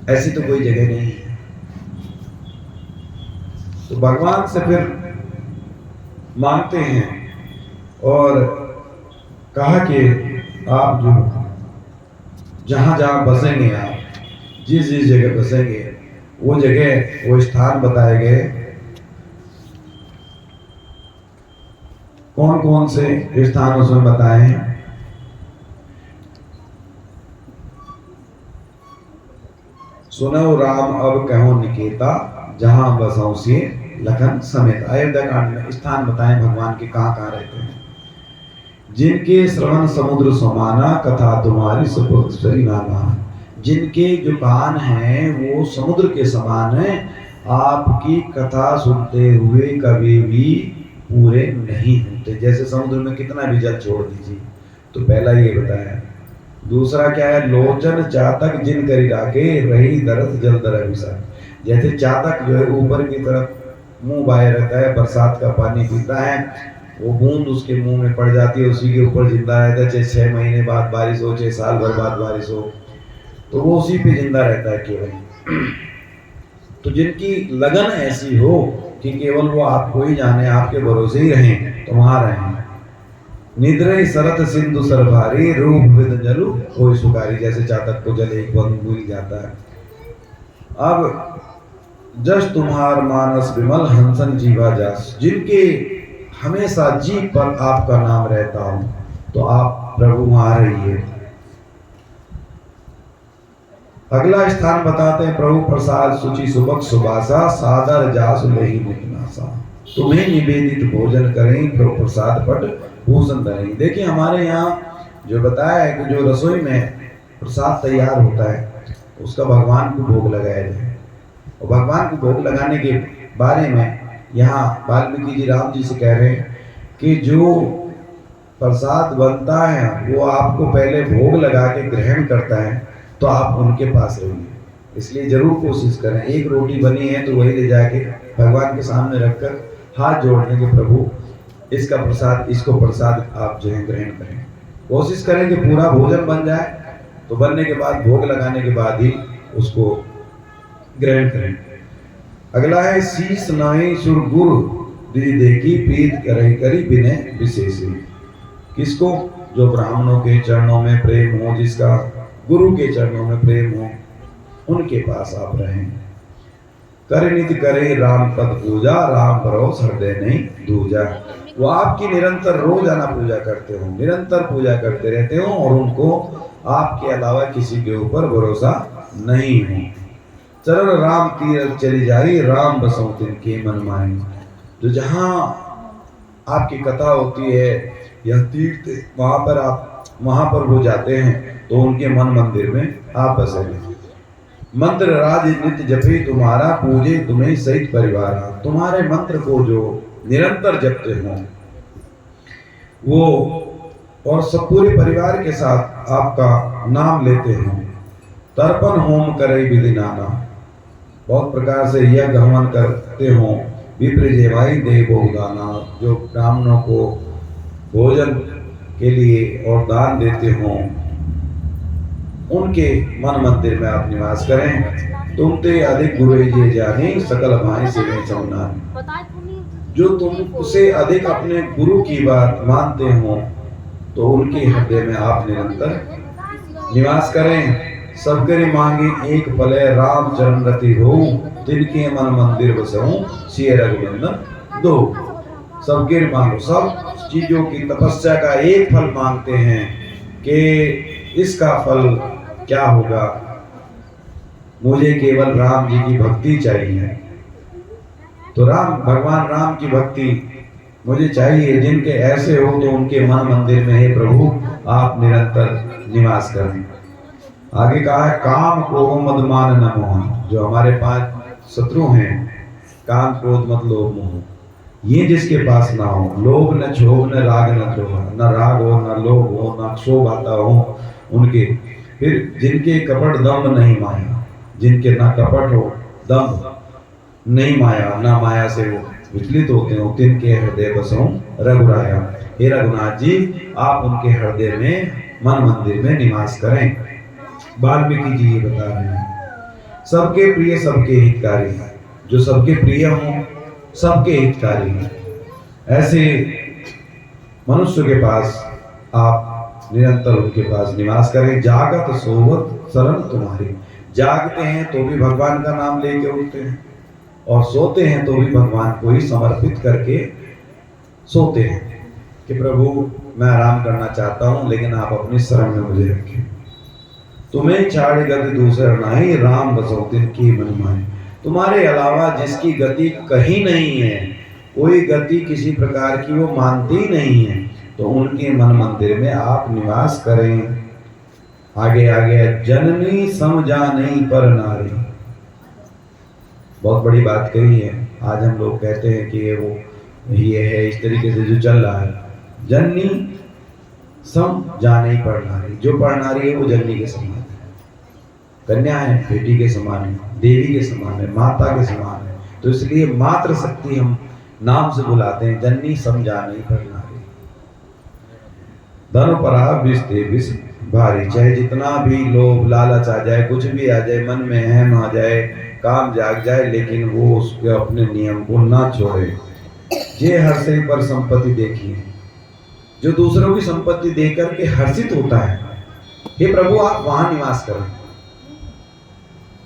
Speaker 1: ऐसी तो कोई जगह नहीं है। तो भगवान से फिर मांगते हैं और कहा कि आप जो जहाँ जहाँ बसेंगे, आप जिस जिस जगह बसेंगे वो जगह, वो स्थान बताए गए। कौन कौन से स्थान उसमें बताए हैं? सुनो राम अब कहो निकेता, जहां बसों से लखन समेत। अयोध्या कांड में स्थान बताएं भगवान के कहाँ कहाँ रहते हैं। जिनके श्रवण समुद्र समाना, कथा तुम्हारी सुपुत्री नाना। जिनके जो कान हैं वो समुद्र के समान है, आपकी कथा सुनते हुए कभी भी पूरे नहीं होते। जैसे समुद्र में कितना भी जल छोड़ दीजिए, तो पहला ये बताया। दूसरा क्या है? लोचन चातक जिन करी राखे, रही दरस जल दर अभिषेक। जैसे चातक जो है ऊपर की तरफ मुंह बाए रहता है, बरसात का पानी पीता है, वो बूंद उसके मुंह में पड़ जाती है, उसी के ऊपर जिंदा रहता है। चाहे 6 महीने बाद बारिश हो, चाहे साल भर बाद बारिश हो, तो वो उसी पे जिंदा रहता है केवल। तो जिनकी लगन ऐसी हो कि केवल वो आपको ही जाने, आपके भरोसे ही रहें, तो वहां रहें। निद्रे सरत सिंधु सरभारी, रूप विद जलु कोई सुकारी। जैसे चातक को जल एक बंद भूल जाता है। अब जस तुम्हार मानस विमल, हंसन जीवा जास। जिनके हमेशा जीव पर आपका नाम रहता हो, तो आप प्रभु वहां रहिए। अगला स्थान बताते हैं, प्रभु प्रसाद सुचि सुबक सुबासा, सादर जासु लेहि निकनासा। तुम्हें निवेदित भोजन करें, प्रभु प्रसाद पट भूषण धरें। देखिए हमारे यहाँ जो बताया है कि जो रसोई में प्रसाद तैयार होता है, उसका भगवान को भोग लगाया जाए। और भगवान को भोग लगाने के बारे में यहाँ वाल्मीकि जी राम जी से कह रहे हैं कि जो प्रसाद बनता है वो आपको पहले भोग लगा के ग्रहण करता है, तो आप उनके पास रहिए। इसलिए जरूर कोशिश करें, एक रोटी बनी है तो वही ले जाके भगवान के सामने रखकर हाथ जोड़ने के, प्रभु इसका प्रसाद, इसको प्रसाद आप जो है ग्रहण करें। कोशिश करें कि पूरा भोजन बन जाए, तो बनने के बाद भोग लगाने के बाद ही उसको ग्रहण करें। अगला है, शीश नाई सुर गुरु दी देखी, प्रीत करे करी विनय विशेषी। किसको? जो ब्राह्मणों के चरणों में प्रेम हो, जिसका गुरु के चरणों में प्रेम हो, उनके पास आप रहें। करे नित्य करे राम पद पूजा, राम भरोस हृदय नहीं दूजा। वो आपकी निरंतर रोजाना पूजा करते हो, निरंतर पूजा करते रहते हो, और उनको आपके अलावा किसी के ऊपर भरोसा नहीं हो। चरण राम तीरथ चली जाई, राम बसों तिनके मन माई। तो जहाँ आपकी कथा होती है या तीर्थ, वहां पर वो जाते हैं, तो उनके मन मंदिर में आप बसेंगे। मंत्र राज नित्य जपे तुम्हारा, पूजे तुम्हें सहित परिवार। तुम्हारे मंत्र को जो निरंतर जपते हो वो, और सब पूरे परिवार के साथ आपका नाम लेते हो। तर्पण होम करे विधि नाना। बहुत प्रकार से यज्ञ हवन करते हो। विप्र जेवाई दे बहुदाना। जो ब्राह्मणों को भोजन के लिए और दान देते हो, उनके मन मंदिर में आप निवास करें। तुम ते अधिक गुरु जे जाने, सकल भाई से नहीं समझना। जो तुम उसे अधिक अपने गुरु की बात मानते हो, तो उनके हृदय में आप निरंतर निवास करें। सबकरी मांगी एक फले, राम चरण रति हो, तिनके मन मंदिर बसऊं, सिय रघुनंदन दो। सबके मांगो, सब चीजों की तपस्या का एक फल मांगते हैं कि इसका फल क्या होगा, मुझे केवल राम जी की भक्ति चाहिए। तो भगवान राम की भक्ति मुझे चाहिए। जिनके ऐसे हो, तो उनके मन मंदिर में हे प्रभु आप निरंतर निवास करें। आगे कहा है, काम क्रोध मद मान न मोह। जो हमारे 5 शत्रु हैं, काम क्रोध मद लोभ मोह, ये जिसके पास ना हो, लोभ न क्षोभ न राग न द्रोह, न राग हो न लोभ हो न क्षोभ आता हो उनके। फिर जिनके कपट दम्भ नहीं माया, जिनके ना कपट हो दम्भ नहीं माया, ना माया से वो विचलित होते हो, तिनके हृदय बसों रघुराया। हे रघुनाथ जी, आप उनके हृदय में मन मंदिर में निवास करें। वाल्मीकि जी ये बता रहे हैं, सबके प्रिय सबके हितकारी। जो सबके प्रिय हों, सबके हितकारी हैं। ऐसे मनुष्य के पास आप निरंतर उनके पास निवास करें। जागत सोवत शरण तुम्हारी, जागते हैं तो भी भगवान का नाम लेके उठते हैं और सोते हैं तो भी भगवान को ही समर्पित करके सोते हैं कि प्रभु मैं आराम करना चाहता हूं, लेकिन आप अपनी शरण में मुझे रखें। तुम्हें छाड़ गति दूसरा नहीं, राम बसो दिन की मन माए। तुम्हारे अलावा जिसकी गति कहीं नहीं है, कोई गति किसी प्रकार की वो मानती नहीं है, तो उनके मन मंदिर में आप निवास करें। आगे आगे जननी समझा नहीं पर नारी, बहुत बड़ी बात कही है। आज हम लोग कहते हैं कि ये है, इस तरीके से जो चल रहा है, जननी सम जा नहीं पर नारी। जो पर नारी है वो जननी के समान है, कन्या है बेटी के समान है, देवी के समान है, माता के समान है। तो इसलिए मातृ शक्ति हम नाम से बुलाते हैं, जननी सम जा नहीं पर नारी। धन परा विस्ते विष भारी, चाहे जितना भी लोभ लालच आ जाए, कुछ भी आ जाए, मन में अहम आ जाए, काम जाग जाए, लेकिन वो उसके अपने नियम को ना छोड़े। जे हर्षे पर संपत्ति देखी, जो दूसरों की संपत्ति देकर के हर्षित होता है, हे प्रभु आप वहां निवास करें।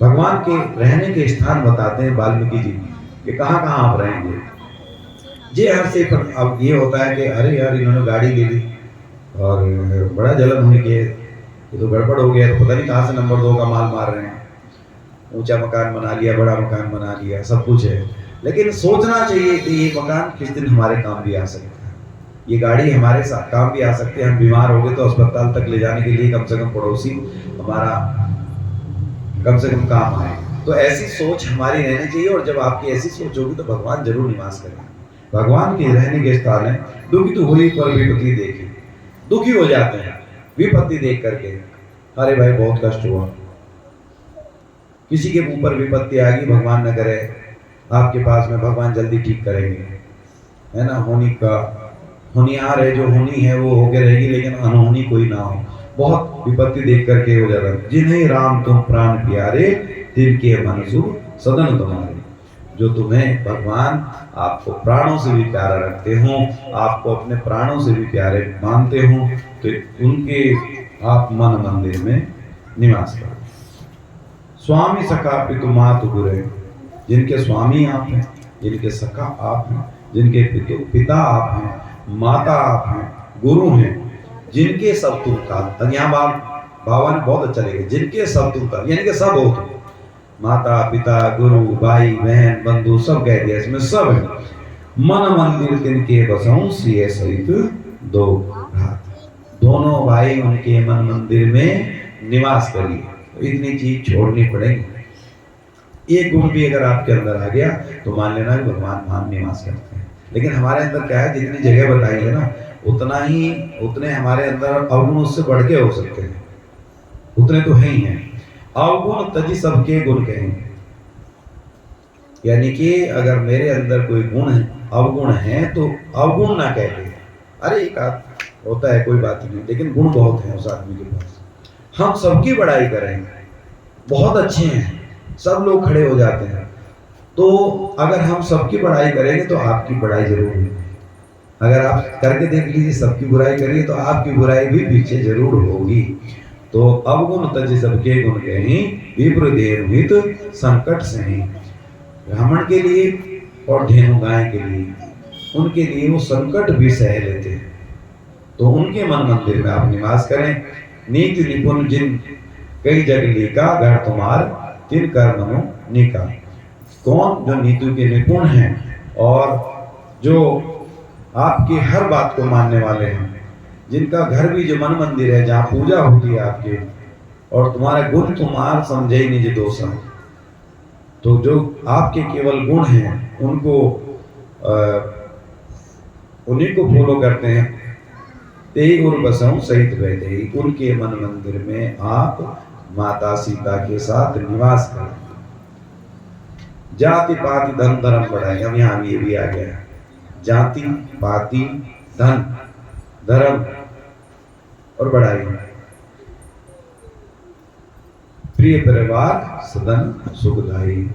Speaker 1: भगवान के रहने के स्थान बताते हैं वाल्मीकि जी कि कहाँ कहाँ आप रहेंगे। जे हर्षे पर, अब ये होता है कि अरे यार इन्होंने गाड़ी ले ली और बड़ा जलन होने के, ये तो गड़बड़ हो गया, तो पता नहीं कहाँ से नंबर 2 का माल मार रहे हैं, ऊंचा मकान बना लिया, बड़ा मकान बना लिया, सब कुछ है। लेकिन सोचना चाहिए कि ये मकान किस दिन हमारे काम भी आ सकता है, ये गाड़ी हमारे साथ काम भी आ सकती है। हम बीमार हो गए तो अस्पताल तक ले जाने के लिए कम से कम पड़ोसी हमारा कम से कम काम आए। तो ऐसी सोच हमारी रहनी चाहिए, और जब आपकी ऐसी सोच होगी तो भगवान जरूर निवास करेंगे। भगवान के रहने के स्थान है। दुखी तो हुई पर विपत्ति देखी, दुखी हो जाते हैं विपत्ति देख करके, अरे भाई बहुत कष्ट हुआ, किसी के ऊपर विपत्ति आ गई, भगवान न करे, आपके पास में भगवान जल्दी ठीक करेंगे, है ना। होनिहार है, जो होनी है वो होके रहेगी, लेकिन अनहोनी कोई ना हो। बहुत विपत्ति देख करके हो जाता है। जिन्हें राम तुम प्राण प्यारे, दिल के मनसूर सदन तुम्हारे। जो तुम्हें भगवान आपको प्राणों से भी प्यारा रखते हो, आपको अपने प्राणों से भी प्यारे मानते हो, तो उनके आप मन मंदिर में निवास करो। स्वामी सखा पितु मातु गुरु, जिनके स्वामी आप हैं, जिनके सखा आप हैं, जिनके पिता आप हैं, माता आप हैं, गुरु हैं, जिनके सब तुम का, यहाँ बाबा ने बहुत अच्छा लिखा, जिनके सब तुम का, यानी कि सब हो तुम, माता पिता गुरु भाई बहन बंधु सब कह दिया, इसमें सब है। मन मंदिर तिनके बसऊं सिए सहित दो रात, दोनों भाई उनके मन मंदिर में निवास करिए। तो इतनी चीज छोड़नी पड़ेगी। एक गुण भी अगर आपके अंदर आ गया तो मान लेना कि भगवान वहां निवास करते हैं। लेकिन हमारे अंदर क्या है, जितनी जगह बताई है ना, उतने हमारे अंदर अवगुण उससे बढ़ के हो सकते हैं, उतने तो है ही हैं। अवगुण तजी सबके गुण कहेंगे, यानी कि अगर मेरे अंदर कोई गुण है, अवगुण है, तो अवगुण ना कह के, अरे एक होता है कोई बात नहीं, लेकिन गुण बहुत है उस आदमी के पास, हम सबकी बड़ाई करेंगे, बहुत अच्छे हैं, सब लोग खड़े हो जाते हैं। तो अगर हम सबकी बड़ाई करेंगे तो आपकी बड़ाई जरूर होगी। अगर आप करके देख लीजिए, सबकी बुराई करिए तो आपकी बुराई भी पीछे जरूर होगी। तो अवगुण तज सबके गुण कहीं, विप्र देव हित संकट सही। ब्राह्मण के लिए और धेनु गाय के लिए, उनके लिए वो संकट भी सह लेते हैं। तो उनके मन मंदिर में आप निवास करें। नीति निपुण जिन कई जग लीका, घर तुम्हार तिन कर मनो निका। कौन? जो नीति के निपुण हैं और जो आपकी हर बात को मानने वाले हैं, जिनका घर भी जो मन मंदिर है, जहाँ पूजा होती है आपके, और तुम्हारे गुण तुम्हार समझे ही निज दोषा। तो जो आपके केवल गुण हैं उनको उन्हीं को फॉलो करते हैं। तेई गुरु बसऊं सहित बैठे, उनके मन मंदिर में आप माता सीता के साथ निवास करें। जाति पाति धन धर्म बढ़ाए, अब यहाँ ये भी आ गया, जाति पाति धन धर्म और बढ़ाई। प्रिय परिवार सदन सुखदाई,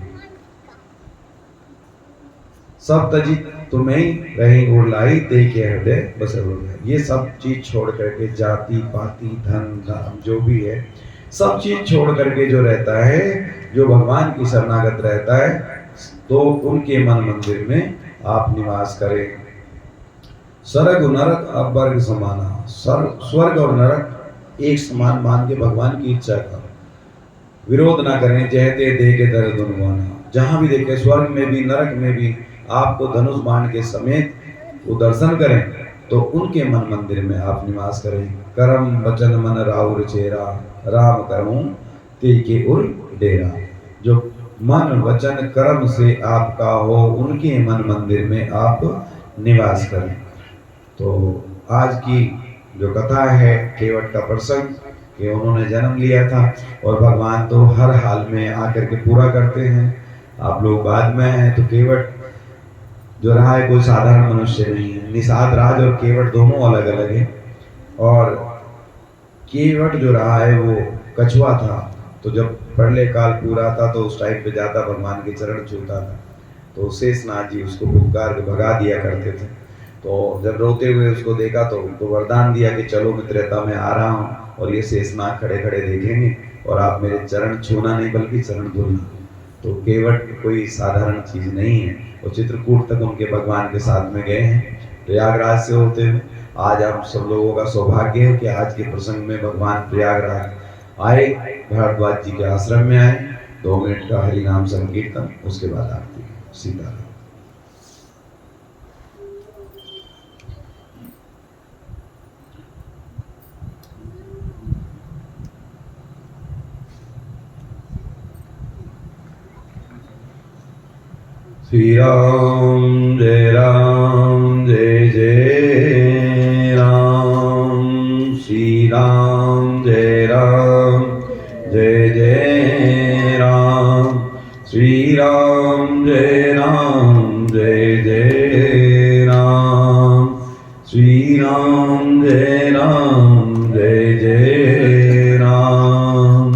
Speaker 1: सब तजी तुम्हें रही उड़लाई ते के हृदय बसे हो गया। ये सब चीज छोड़ करके, जाति पाति धन धाम जो भी है, सब चीज छोड़ करके जो रहता है, जो भगवान की शरणागत रहता है, तो उनके मन मंदिर में आप निवास करें। स्वर्ग नरक अपवर्ग समाना, स्वर्ग और नरक एक समान मान के भगवान की इच्छा का विरोध ना करें। जहते दे के दर्द अनुमाना, जहां भी देखे, स्वर्ग में भी नरक में भी आपको धनुष बाण के समेत वो दर्शन करें, तो उनके मन मंदिर में आप निवास करें। करम वचन मन राउर चेरा, राम करऊं ते के उर डेरा। जो मन वचन कर्म से आपका हो, उनके मन मंदिर में आप निवास करें। तो आज की जो कथा है केवट का प्रसंग, कि उन्होंने जन्म लिया था और भगवान तो हर हाल में आकर के पूरा करते हैं। आप लोग बाद में हैं, तो केवट जो रहा है कोई साधारण मनुष्य नहीं है। निषाद राज और केवट दोनों अलग अलग हैं। और केवट जो रहा है वो कछुआ था, तो जब प्रलय काल पूरा था तो उस टाइम पे जाता भगवान के चरण छूता था, तो शेषनाग जी उसको पुकार के भगा दिया करते थे। तो जब रोते हुए उसको देखा तो उनको वरदान दिया कि चलो मैं त्रेता में आ रहा हूँ और ये शेषनाग खड़े खड़े देखेंगे और आप मेरे चरण छूना नहीं बल्कि चरण धुलना। तो केवट कोई साधारण चीज नहीं है। और चित्रकूट तक उनके भगवान के साथ में गए हैं प्रयागराज से होते हुए। आज हम सब लोगों का सौभाग्य है कि आज के प्रसंग में भगवान प्रयागराज आए, भारद्वाज जी के आश्रम में आए। 2 मिनट का हरि नाम संकीर्तन, उसके बाद आरती। सीताराम। श्री राम जय राम जय जय राम, श्री राम जय राम जय जय राम, श्री राम जय राम जय जय राम, श्री राम जय राम जय जय राम,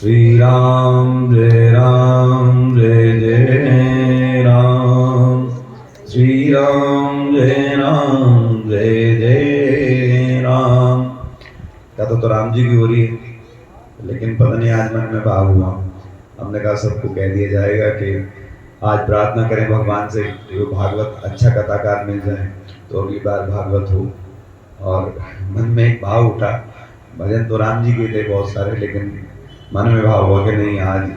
Speaker 1: श्री राम जय राम जय जय राम, श्री राम जय राम जय जय राम। कथा तो राम जी की हो रही है, लेकिन पता नहीं आज मन में भाव हुआ। हमने कहा सबको कह दिया जाएगा कि आज प्रार्थना करें भगवान से जो भागवत अच्छा कथाकार मिल जाए तो अगली बार भागवत हो। और मन में एक भाव उठा, भजन तो राम जी के थे बहुत सारे, लेकिन मन में भाव हुआ कि नहीं आज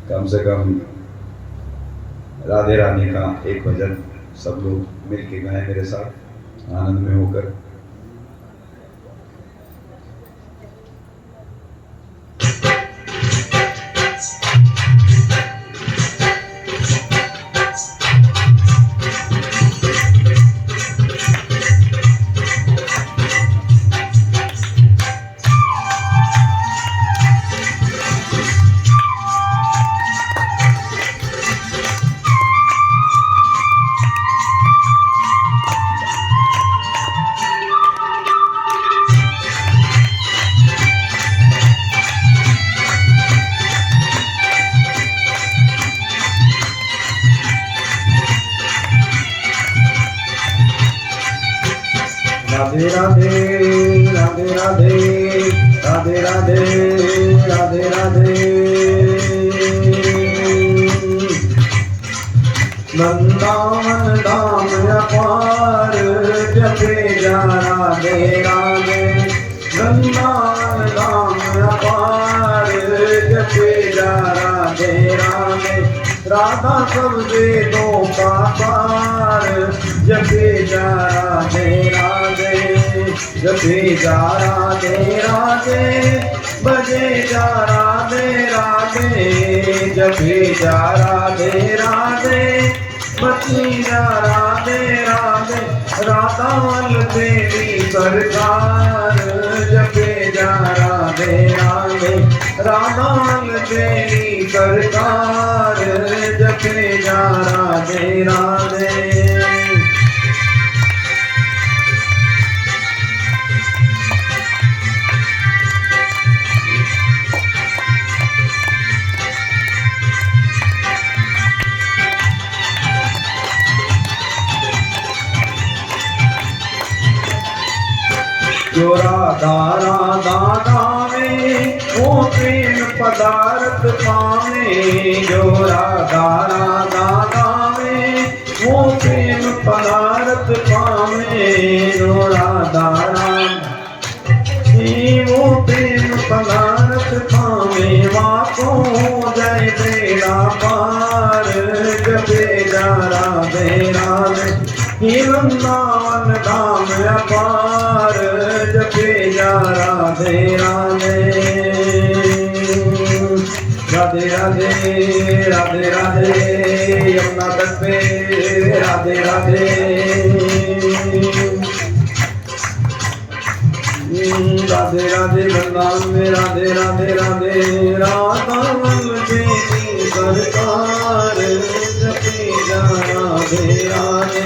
Speaker 1: कम से कम राधे रानी का एक भजन सब लोग मिल के गाएं मेरे साथ आनंद में होकर। राधे राधे राधे राधे राधे राधे राधे राधे। वृंदावन धाम अपार जपे जा राधे राधे, वृंदावन धाम अपार जपे जा राधे राधे। राधा सब वेदों का पार जपे जा राधे राधे, जपे जा राधे राधे, बजे जा राधे राधे, जपे जा राधे राधे, बची जा राधे राधे। राधा वल तेरी सरकार जपे जा राधे राधे, राधा वल तेरी सरकार जपे जा राधे राधे। जो राधा राधा गावे वो प्रेम पदार्थ पावे। जो राधा राधा गावे वो प्रेम पदार्थ पावे। जो राधा राधा वो प्रेम पदार्थ पावे। वाको जय बेड़ा पार जपे जा राधे राधे। वृंदावन धाम अपार जपे जा राधे राधे। राधे राधे राधे राधे यमुना तट पे राधे राधे। राधे राधे वृंदावन में राधे राधे राधे। राधा वल्लभी सरकार जपे जा राधे राधे।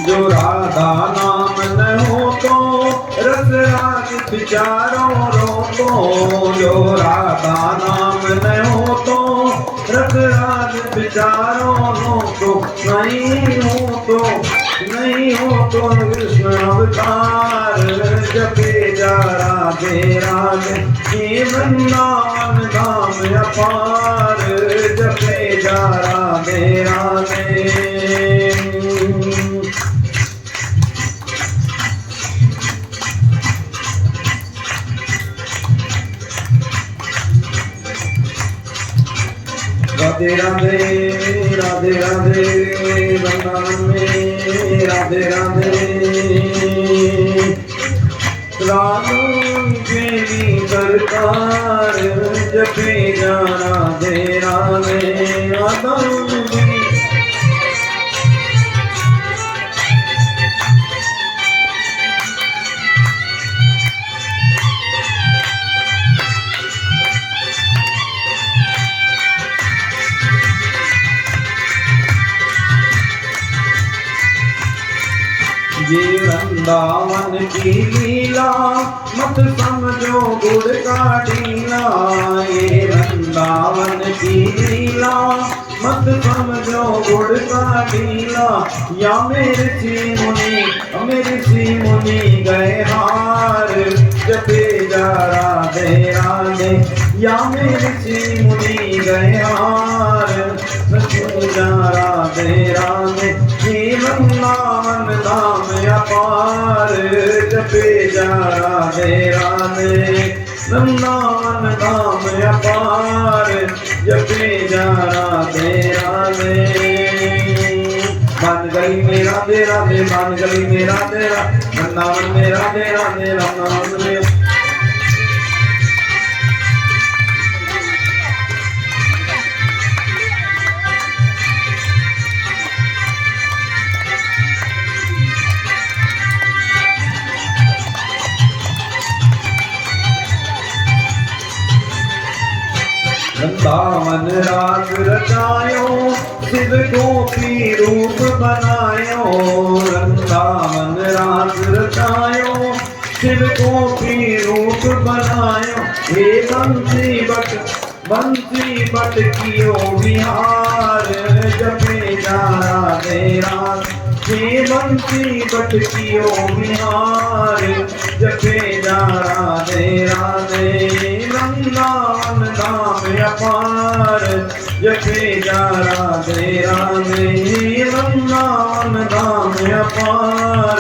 Speaker 1: जो राधा नाम न हो तो रस राग विचारों रोको। जो राधा नाम न हो तो रस राग विचारों रोको। नहीं हो तो कृष्ण अवतार जपे जा राधे राधे। वृंदावन धाम अपार जपे जा राधे राधे। राधे राधे राधे राधे वृंदावन में राधे राधे। राधा देवी सरकार जपे जा राधे राधे। राधा ये वृंदावन की लीला मत समझो गुड़ का ढीला। ये वृंदावन की लीला मत समझो गुड़ का ढीला। या मेरे ऋषि मुनि गए हार जपे जा राधे राधे। या मेरे ऋषि मुनि गए हार जपे जा राधे राधे। वृंदावन धाम अपार जपे जा राधे राधे। वृंदावन धाम अपार जपे जा राधे राधे। मान गली में राधे राधे मान गली में राधे राधे। वृंदावन में राधे राधे वृंदावन में। वृंदावन राग रचायो शिव गोपी रूप बनायो। वृंदावन राग रचायो शिव गोपी रूप बनायो। हे बंसी बट कियो बिहार जपे जा राधे राधे। हे बंसी बट कियो बिहार जपे जा राधे राधे। वृंदावन धाम अपार जपे जा राधे राधे। वृंदावन धाम अपार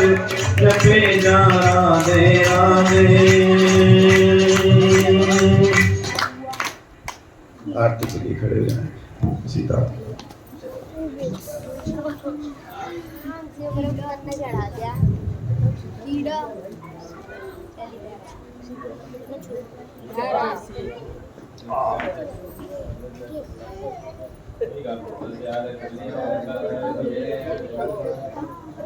Speaker 1: जपे जा राधे राधे। आरती के लिए खड़े हो जाएं। सीता
Speaker 2: चढ़ा दिया कीड़ा चली